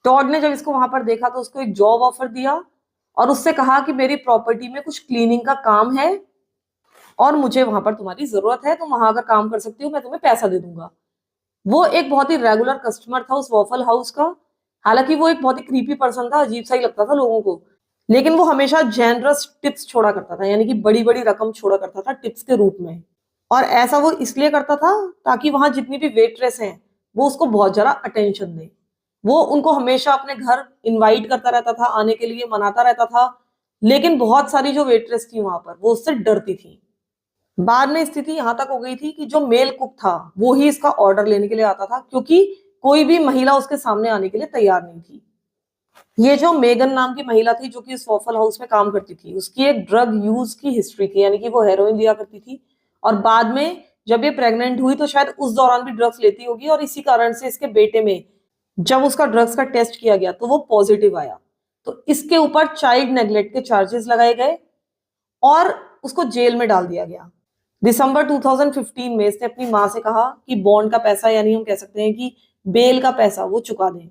टॉड ने जब इसको वहां पर देखा तो उसको एक जॉब ऑफर दिया और उससे कहा कि मेरी प्रॉपर्टी में कुछ क्लीनिंग का काम है और मुझे वहां पर तुम्हारी जरूरत है, तुम वहां का काम कर सकती हो, मैं तुम्हें पैसा दे दूंगा। वो एक बहुत ही रेगुलर कस्टमर था उस वॉफल हाउस का। हालांकि वो एक बहुत ही क्रीपी पर्सन था, अजीब सा ही लगता था लोगों को, लेकिन वो हमेशा जेनरस टिप्स छोड़ा करता था, यानी कि बड़ी बड़ी रकम छोड़ा करता था टिप्स के रूप में। और ऐसा वो इसलिए करता था ताकि वहां जितनी भी वेट्रेस हैं वो उसको बहुत ज्यादा अटेंशन दें। वो उनको हमेशा अपने घर इनवाइट करता रहता था, आने के लिए मनाता रहता था, लेकिन बहुत सारी जो वेट्रेस थी वहां पर वो उससे डरती थी। बाद में स्थिति यहां तक हो गई थी कि जो मेल कुक था वो ही इसका ऑर्डर लेने के लिए आता था, क्योंकि कोई भी महिला उसके सामने आने के लिए तैयार नहीं थी। ये जो मेगन नाम की महिला थी जो कि उस वॉफल हाउस में काम करती थी, उसकी एक ड्रग यूज की हिस्ट्री थी, यानी कि वो हेरोइन लिया करती थी और बाद में जब ये प्रेग्नेंट हुई तो शायद उस दौरान भी ड्रग्स लेती होगी, और इसी कारण से इसके बेटे में जब उसका ड्रग्स का टेस्ट किया गया तो वो पॉजिटिव आया। तो इसके ऊपर चाइल्ड नेग्लेक्ट के चार्जेस लगाए गए और उसको जेल में डाल दिया गया। दिसंबर 2015 में इसने अपनी माँ से कहा कि बॉन्ड का पैसा, यानी हम कह सकते हैं कि बेल का पैसा, वो चुका दें।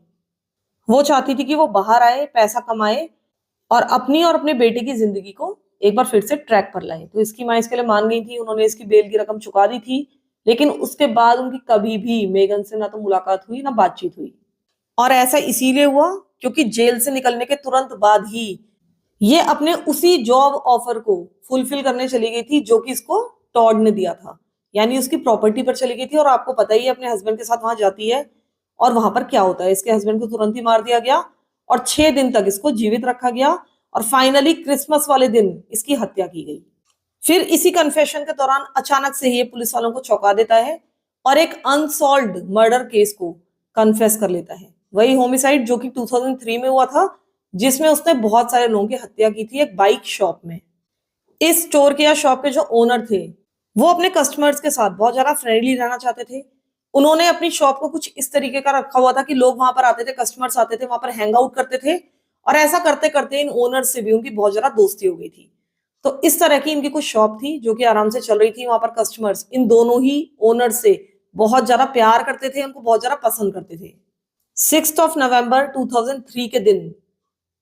वो चाहती थी कि वो बाहर आए, पैसा कमाए और अपने बेटे की जिंदगी को एक बार फिर से ट्रैक पर लाए। तो इसकी माँ इसके लिए मान गई थी, उन्होंने इसकी बेल की रकम चुका दी थी, लेकिन उसके बाद उनकी कभी भी मेगन से ना तो मुलाकात हुई ना बातचीत हुई। और ऐसा इसीलिए हुआ क्योंकि जेल से निकलने के तुरंत बाद ही ये अपने उसी जॉब ऑफर को फुलफिल करने चली गई थी जो कि इसको टॉड ने दिया था, यानी उसकी प्रॉपर्टी पर चली गई थी। और आपको पता ही है अपने हस्बैंड के साथ वहां जाती है और वहां पर क्या होता है, इसके हस्बैंड को तुरंत ही मार दिया गया और 6 दिन तक इसको जीवित रखा गया और फाइनली क्रिसमस वाले दिन इसकी हत्या की गई। फिर इसी कन्फेशन के दौरान अचानक से ही ये पुलिस वालों को चौंका देता है और एक अनसॉल्व्ड मर्डर केस को कन्फेस कर लेता है, वही होमिसाइड जो कि 2003 में हुआ था, जिसमें उसने बहुत सारे लोगों की हत्या की थी एक बाइक शॉप में। इस स्टोर के या शॉप के जो ओनर थे वो अपने कस्टमर्स के साथ बहुत ज्यादा फ्रेंडली रहना चाहते थे। उन्होंने अपनी शॉप को कुछ इस तरीके का रखा हुआ था कि लोग वहां पर आते थे, कस्टमर्स आते थे, वहां पर हैंग आउट करते थे और ऐसा करते करते इन ओनर से भी उनकी बहुत ज्यादा दोस्ती हो गई थी। तो इस तरह की इनकी कुछ शॉप थी जो कि आराम से चल रही थी। वहां पर कस्टमर्स इन दोनों ही ओनर से बहुत ज्यादा प्यार करते थे, उनको बहुत ज्यादा पसंद करते थे। 6 नवंबर 2003 के दिन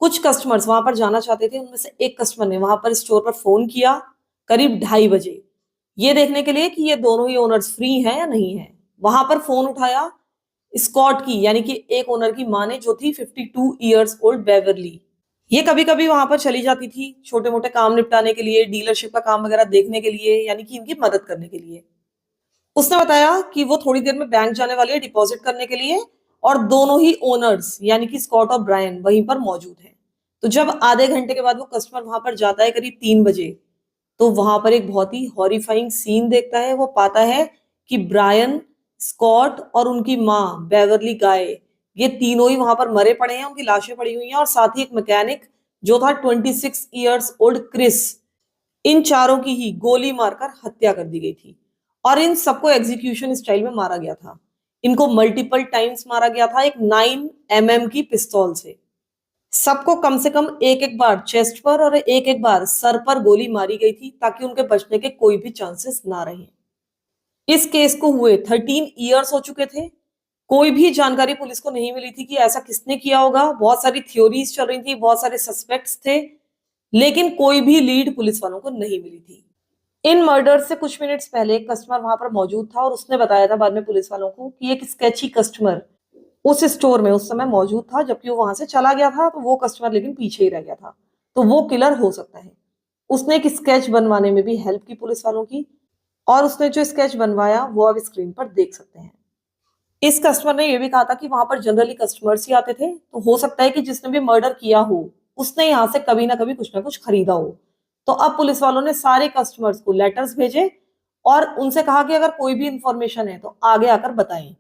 कुछ कस्टमर्स वहां पर जाना चाहते थे। उनमें से एक कस्टमर ने वहां पर स्टोर पर फोन किया करीब 2:30 बजे, ये देखने के लिए कि ये दोनों ही ओनर्स फ्री हैं या नहीं है। वहां पर फोन उठाया स्कॉट की, यानी कि एक ओनर की माँ ने, जो थी 52 ईयर्स ओल्ड बेवरली। ये कभी कभी वहां पर चली जाती थी छोटे मोटे काम निपटाने के लिए, डीलरशिप का काम वगैरह देखने के लिए, यानी कि इनकी मदद करने के लिए। उसने बताया कि वो थोड़ी देर में बैंक जाने वाली है डिपॉजिट करने के लिए और दोनों ही ओनर्स यानी कि स्कॉट और ब्रायन वहीं पर मौजूद हैं। तो जब आधे घंटे के बाद वो कस्टमर वहां पर जाता है करीब 3 बजे, तो वहां पर एक बहुत ही हॉरिफाइंग सीन देखता है। वो पाता है कि ब्रायन, स्कॉट और उनकी माँ बेवरली गाय, ये तीनों ही वहां पर मरे पड़े हैं, उनकी लाशें पड़ी हुई हैं और साथ ही एक मैकेनिक जो था 26 ईयर्स ओल्ड क्रिस, इन चारों की ही गोली मारकर हत्या कर दी गई थी। और इन सबको एग्जीक्यूशन स्टाइल में मारा गया था। इनको मल्टीपल टाइम्स मारा गया था एक 9 mm की पिस्तौल से। सबको कम से कम एक एक बार चेस्ट पर और एक एक बार सर पर गोली मारी गई थी ताकि उनके बचने के कोई भी चांसेस ना रहे। इस केस को हुए 13 ईयर्स हो चुके थे। कोई भी जानकारी पुलिस को नहीं मिली थी कि ऐसा किसने किया होगा। बहुत सारी थ्योरीज चल रही थी, बहुत सारे सस्पेक्ट्स थे, लेकिन कोई भी लीड पुलिस वालों को नहीं मिली थी। इन मर्डर से कुछ मिनट्स पहले एक कस्टमर वहां पर मौजूद था और उसने बताया था बाद में पुलिस वालों को कि एक स्केची कस्टमर उस स्टोर में उस समय मौजूद था, जबकि वो वहां से चला गया था। तो वो कस्टमर लेकिन पीछे ही रह गया था, तो वो किलर हो सकता है। उसने एक स्केच बनवाने में भी हेल्प की पुलिस वालों की और उसने जो स्केच बनवाया वो आप स्क्रीन पर देख सकते हैं। इस कस्टमर ने यह भी कहा था कि वहां पर जनरली कस्टमर्स ही आते थे, तो हो सकता है कि जिसने भी मर्डर किया हो उसने यहाँ से कभी ना कभी कुछ ना कुछ खरीदा हो। तो अब पुलिस वालों ने सारे कस्टमर्स को लेटर्स भेजे और उनसे कहा कि अगर कोई भी इंफॉर्मेशन है तो आगे आकर बताएं।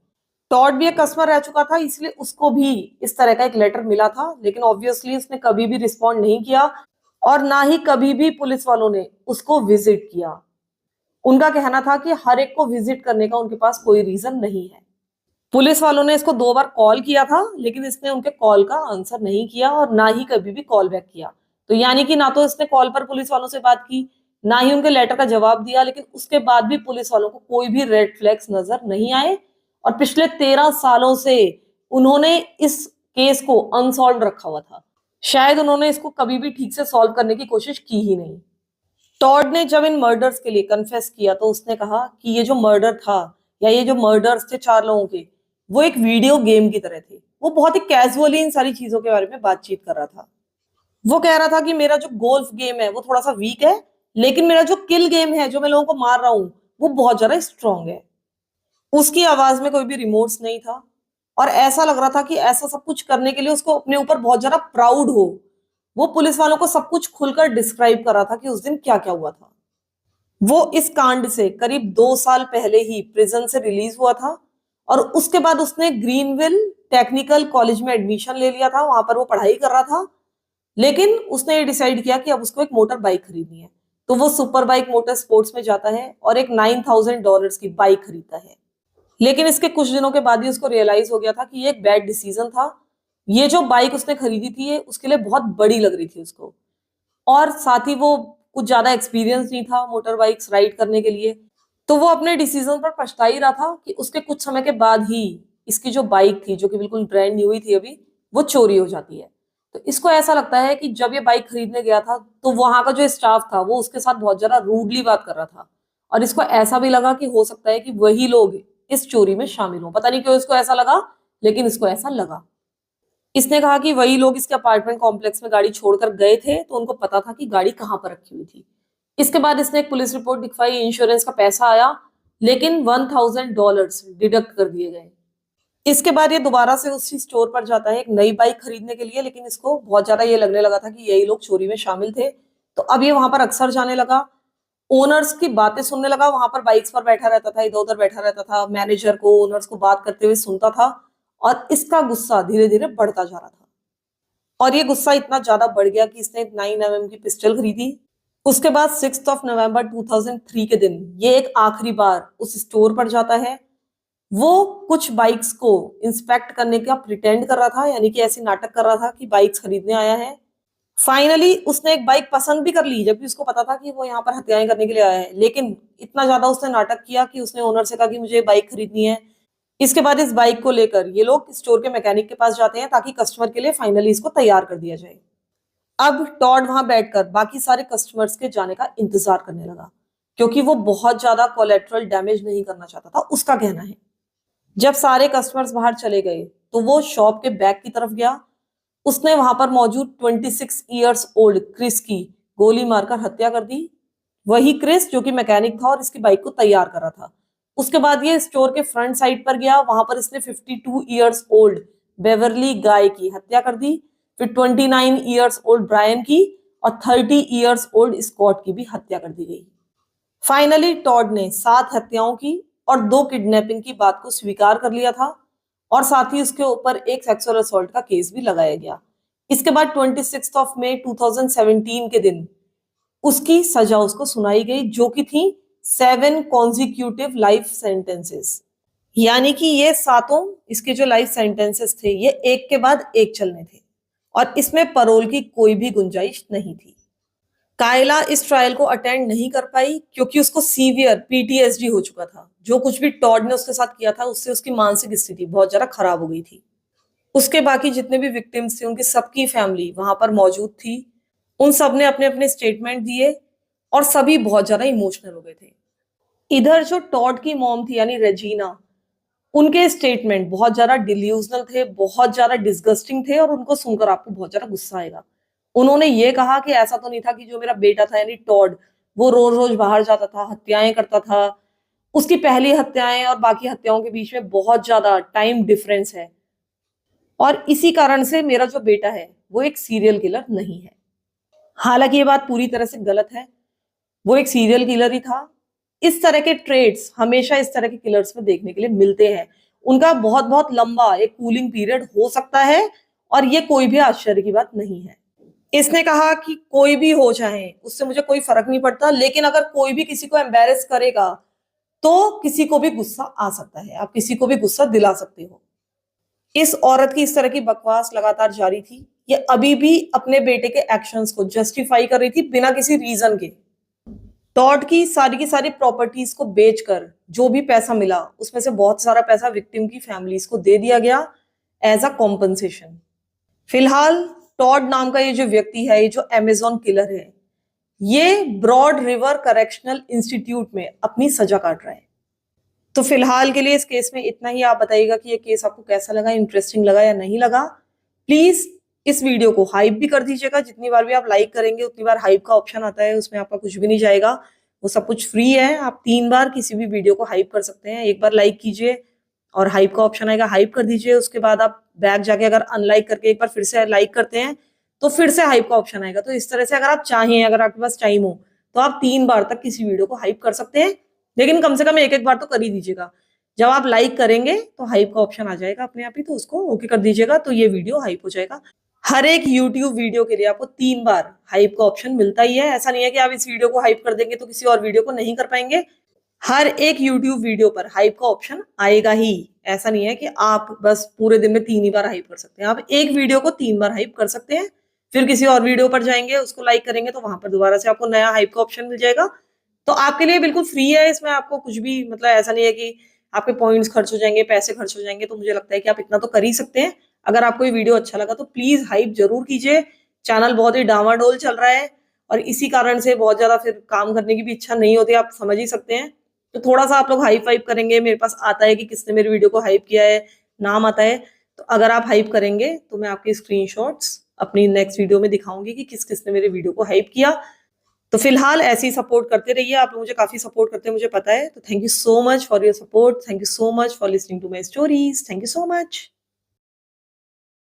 टॉड भी एक कस्टमर रह चुका था, इसलिए उसको भी इस तरह का एक लेटर मिला था, लेकिन ऑब्वियसली उसने कभी भी रिस्पॉन्ड नहीं किया और ना ही कभी भी पुलिस वालों ने उसको विजिट किया। उनका कहना था कि हर एक को विजिट करने का उनके पास कोई रीजन नहीं है। पुलिस वालों ने इसको 2 बार कॉल किया था, लेकिन इसने उनके कॉल का आंसर नहीं किया और ना ही कभी भी कॉल बैक किया। तो यानी कि ना तो इसने कॉल पर पुलिस वालों से बात की, ना ही उनके लेटर का जवाब दिया, लेकिन उसके बाद भी पुलिस वालों को कोई भी रेड फ्लैग्स नजर नहीं आए और पिछले 13 सालों से उन्होंने इस केस को अनसॉल्व रखा हुआ था। शायद उन्होंने इसको कभी भी ठीक से सॉल्व करने की कोशिश की ही नहीं। टॉड ने जब इन मर्डर्स के लिए कन्फेस किया तो उसने कहा कि ये जो मर्डर था या ये जो मर्डर्स थे 4 लोगों के, वो एक वीडियो गेम की तरह थे। वो बहुत ही कैजुअली इन सारी चीजों के बारे में बातचीत कर रहा था। वो कह रहा था कि मेरा जो गोल्फ गेम है वो थोड़ा सा वीक है, लेकिन मेरा जो किल गेम है, जो मैं लोगों को मार रहा हूं, वो बहुत ज्यादा स्ट्रांग है। उसकी आवाज में कोई भी रिमोर्स नहीं था और ऐसा लग रहा था कि ऐसा सब कुछ करने के लिए उसको अपने ऊपर बहुत ज्यादा प्राउड हो। वो पुलिस वालों को सब कुछ खुलकर डिस्क्राइब कर रहा था कि उस दिन क्या क्या हुआ था। वो इस कांड से करीब 2 साल पहले ही प्रिजन से रिलीज हुआ था और उसके बाद उसने ग्रीनविल टेक्निकल कॉलेज में एडमिशन ले लिया था। वहां पर वो पढ़ाई कर रहा था, लेकिन उसने ये डिसाइड किया कि अब उसको एक मोटर बाइक खरीदनी है। तो वो सुपर बाइक मोटर स्पोर्ट्स में जाता है और एक $9,000 की बाइक खरीदता है। लेकिन इसके कुछ दिनों के बाद ही उसको रियलाइज हो गया था कि ये एक बैड डिसीजन था। ये जो बाइक उसने खरीदी थी ये उसके लिए बहुत बड़ी लग रही थी उसको, और साथ ही वो कुछ ज्यादा एक्सपीरियंस नहीं था मोटर बाइक्स राइड करने के लिए। तो वो अपने डिसीजन पर पछता ही रहा था कि उसके कुछ समय के बाद ही इसकी जो बाइक थी, जो कि बिल्कुल ब्रांड न्यू ही थी अभी, वो चोरी हो जाती है। तो इसको ऐसा लगता है कि जब ये बाइक खरीदने गया था तो वहां का जो स्टाफ था वो उसके साथ बहुत ज्यादा रूडली बात कर रहा था, और इसको ऐसा भी लगा कि हो सकता है कि वही लोग इस चोरी में शामिल हो। पता नहीं क्यों इसको ऐसा लगा, लेकिन इसको ऐसा लगा। इसने कहा कि वही लोग इसके अपार्टमेंट कॉम्प्लेक्स में गाड़ी छोड़कर गए थे, तो उनको पता था कि गाड़ी कहाँ पर रखी हुई थी। इसके बाद इसने एक पुलिस रिपोर्ट लिखवाई, इंश्योरेंस का पैसा आया, लेकिन $1000 डिडक्ट कर दिए गए। इसके बाद ये दोबारा से उसी स्टोर पर जाता है एक नई बाइक खरीदने के लिए, लेकिन इसको बहुत ज्यादा ये लगने लगा था कि यही लोग चोरी में शामिल थे। तो अब ये वहां पर अक्सर जाने लगा, ओनर्स की बातें सुनने लगा, वहां पर बाइक्स पर बैठा रहता था, इधर उधर बैठा रहता था, मैनेजर को, ओनर्स को बात करते हुए सुनता था, और इसका गुस्सा धीरे धीरे बढ़ता जा रहा था। और ये गुस्सा इतना ज्यादा बढ़ गया कि इसने एक 9mm की पिस्टल खरीदी। उसके बाद 6 नवंबर 2003 के दिन ये एक आखिरी बार उस स्टोर पर जाता है। वो कुछ बाइक्स को इंस्पेक्ट करने का प्रिटेंड कर रहा था, यानी कि ऐसे नाटक कर रहा था कि बाइक्स खरीदने आया है। फाइनली उसने एक बाइक पसंद भी कर ली, जबकि उसको पता था कि वो यहाँ पर हत्याएं करने के लिए आया है, लेकिन इतना ज्यादा उसने नाटक किया कि उसने ओनर से कहा कि मुझे बाइक खरीदनी है। इसके बाद इस बाइक को लेकर ये लोग स्टोर के मैकेनिक के पास जाते हैं ताकि कस्टमर के लिए फाइनली इसको तैयार कर दिया जाए। अब टॉड वहां बैठकर बाकी सारे कस्टमर्स के जाने का इंतजार करने लगा, क्योंकि वो बहुत ज्यादा कोलेटरल डैमेज नहीं करना चाहता था, उसका कहना है। जब सारे कस्टमर्स बाहर चले गए तो वो शॉप के बैक की तरफ गया। उसने वहां पर मौजूद 26 ईयर्स ओल्ड क्रिस की गोली मारकर हत्या कर दी। वही क्रिस जो कि मैकेनिक था और इसकी बाइक को तैयार कर रहा था। उसके बाद ये स्टोर के फ्रंट साइड पर गया, वहां पर इसने 52 ईयर्स ओल्ड बेवरली गाय की हत्या कर दी। फिर 29 ईयर्स ओल्ड ब्रायन की और 30 ईयर्स ओल्ड स्कॉट की भी हत्या कर दी गई। फाइनली टॉड ने 7 हत्याओं की और 2 किडनैपिंग की बात को स्वीकार कर लिया था, और साथ ही उसके ऊपर एक सेक्सुअल असॉल्ट का केस भी लगाया गया। इसके बाद 26 मई 2017 के दिन उसकी सजा उसको सुनाई गई, जो कि थी 7 कॉन्जिक्यूटिव लाइफ सेंटेंसेस। यानी कि ये 7 इसके जो लाइफ सेंटेंसेस थे ये एक के बाद एक चलने थे, और इसमें पैरोल की कोई भी गुंजाइश नहीं थी। कायला इस ट्रायल को अटेंड नहीं कर पाई क्योंकि उसको सीवियर PTSD हो चुका था। जो कुछ भी टॉड ने उसके साथ किया था उससे उसकी मानसिक स्थिति बहुत ज्यादा खराब हो गई थी। उसके बाकी जितने भी विक्टिम्स थे उनकी सबकी फैमिली वहां पर मौजूद थी। उन सब ने अपने अपने स्टेटमेंट दिए और सभी बहुत ज्यादा इमोशनल हो गए थे। इधर जो टॉड की मॉम थी यानी रेजिना, उनके स्टेटमेंट बहुत ज्यादा डिल्यूजनल थे, बहुत ज्यादा डिस्गस्टिंग थे, और उनको सुनकर आपको बहुत ज्यादा गुस्सा आएगा। उन्होंने ये कहा कि ऐसा तो नहीं था कि जो मेरा बेटा था यानी टॉड वो रोज रोज बाहर जाता था, हत्याएं करता था। उसकी पहली हत्याएं और बाकी हत्याओं के बीच में बहुत ज्यादा टाइम डिफरेंस है, और इसी कारण से मेरा जो बेटा है वो एक सीरियल किलर नहीं है। हालांकि ये बात पूरी तरह से गलत है, वो एक सीरियल किलर ही था। इस तरह के ट्रेड्स हमेशा इस तरह के किलर्स में देखने के लिए मिलते हैं। उनका बहुत बहुत लंबा एक कूलिंग पीरियड हो सकता है, और ये कोई भी आश्चर्य की बात नहीं है। इसने कहा कि कोई भी हो चाहे उससे मुझे कोई फर्क नहीं पड़ता, लेकिन अगर कोई भी किसी को एम्बैरेस करेगा तो किसी को भी गुस्सा आ सकता है, आप किसी को भी गुस्सा दिला सकते हो। इस औरत की इस तरह की बकवास लगातार जारी थी। ये अभी भी अपने बेटे के एक्शंस को जस्टिफाई कर रही थी बिना किसी रीजन के। टॉड की सारी प्रॉपर्टीज को बेचकर जो भी पैसा मिला उसमें से बहुत सारा पैसा विक्टिम की फैमिलीज को दे दिया गया एज अ कॉम्पनसेशन। फिलहाल टॉड नाम का ये जो व्यक्ति है, ये जो अमेजोन किलर है, ये ब्रॉड रिवर करेक्शनल इंस्टीट्यूट में अपनी सजा काट रहा है। तो फिलहाल के लिए इस केस में इतना ही। आप बताइएगा कि ये केस आपको कैसा लगा, इंटरेस्टिंग लगा या नहीं लगा। प्लीज इस वीडियो को हाइप भी कर दीजिएगा। जितनी बार भी आप लाइक करेंगे उतनी बार हाइप का ऑप्शन आता है, उसमें आपका कुछ भी नहीं जाएगा, वो सब कुछ फ्री है। आप 3 बार किसी भी वीडियो को हाइप कर सकते हैं। एक बार लाइक कीजिए और हाइप का ऑप्शन आएगा, हाइप कर दीजिए। उसके बाद आप बैक जाके अगर अनलाइक करके एक बार फिर से लाइक करते हैं तो फिर से हाइप का ऑप्शन आएगा। तो इस तरह से अगर आप चाहें, अगर आपके पास टाइम हो तो आप 3 बार तक किसी वीडियो को हाइप कर सकते हैं, लेकिन कम से कम एक बार तो कर ही दीजिएगा। जब आप लाइक करेंगे तो हाइप का ऑप्शन आ जाएगा अपने आप ही, तो उसको ओके कर दीजिएगा, तो ये वीडियो हाइप हो जाएगा। हर एक YouTube वीडियो के लिए आपको 3 बार हाइप का ऑप्शन मिलता ही है। ऐसा नहीं है कि आप इस वीडियो को हाइप कर देंगे तो किसी और वीडियो को नहीं कर पाएंगे। हर एक YouTube वीडियो पर हाइप का ऑप्शन आएगा ही। ऐसा नहीं है कि आप बस पूरे दिन में 3 ही बार हाइप कर सकते हैं। आप एक वीडियो को 3 बार हाइप कर सकते हैं, फिर किसी और वीडियो पर जाएंगे, उसको लाइक करेंगे तो वहां पर दोबारा से आपको नया हाइप का ऑप्शन मिल जाएगा। तो आपके लिए बिल्कुल फ्री है, इसमें आपको कुछ भी ऐसा नहीं है कि आपके पॉइंट्स खर्च हो जाएंगे, पैसे खर्च हो जाएंगे। तो मुझे लगता है कि आप इतना तो कर ही सकते हैं। अगर आपको ये वीडियो अच्छा लगा तो प्लीज हाइप जरूर कीजिए। चैनल बहुत ही डामाडोल चल रहा है और इसी कारण से बहुत ज्यादा फिर काम करने की भी इच्छा नहीं होती, आप समझ ही सकते हैं। तो थोड़ा सा आप लोग हाइप वाइप करेंगे, मेरे पास आता है कि किसने मेरी वीडियो को हाइप किया है, नाम आता है। तो अगर आप हाइप करेंगे तो मैं आपके स्क्रीनशॉट्स अपनी नेक्स्ट वीडियो में दिखाऊंगी कि किस किसने मेरे वीडियो को हाइप किया। तो फिलहाल ऐसे ही सपोर्ट करते रहिए, आप लोग मुझे काफी सपोर्ट करते हैं मुझे पता है। तो thank you so much for your support, thank you so much for listening to my stories, thank you so much.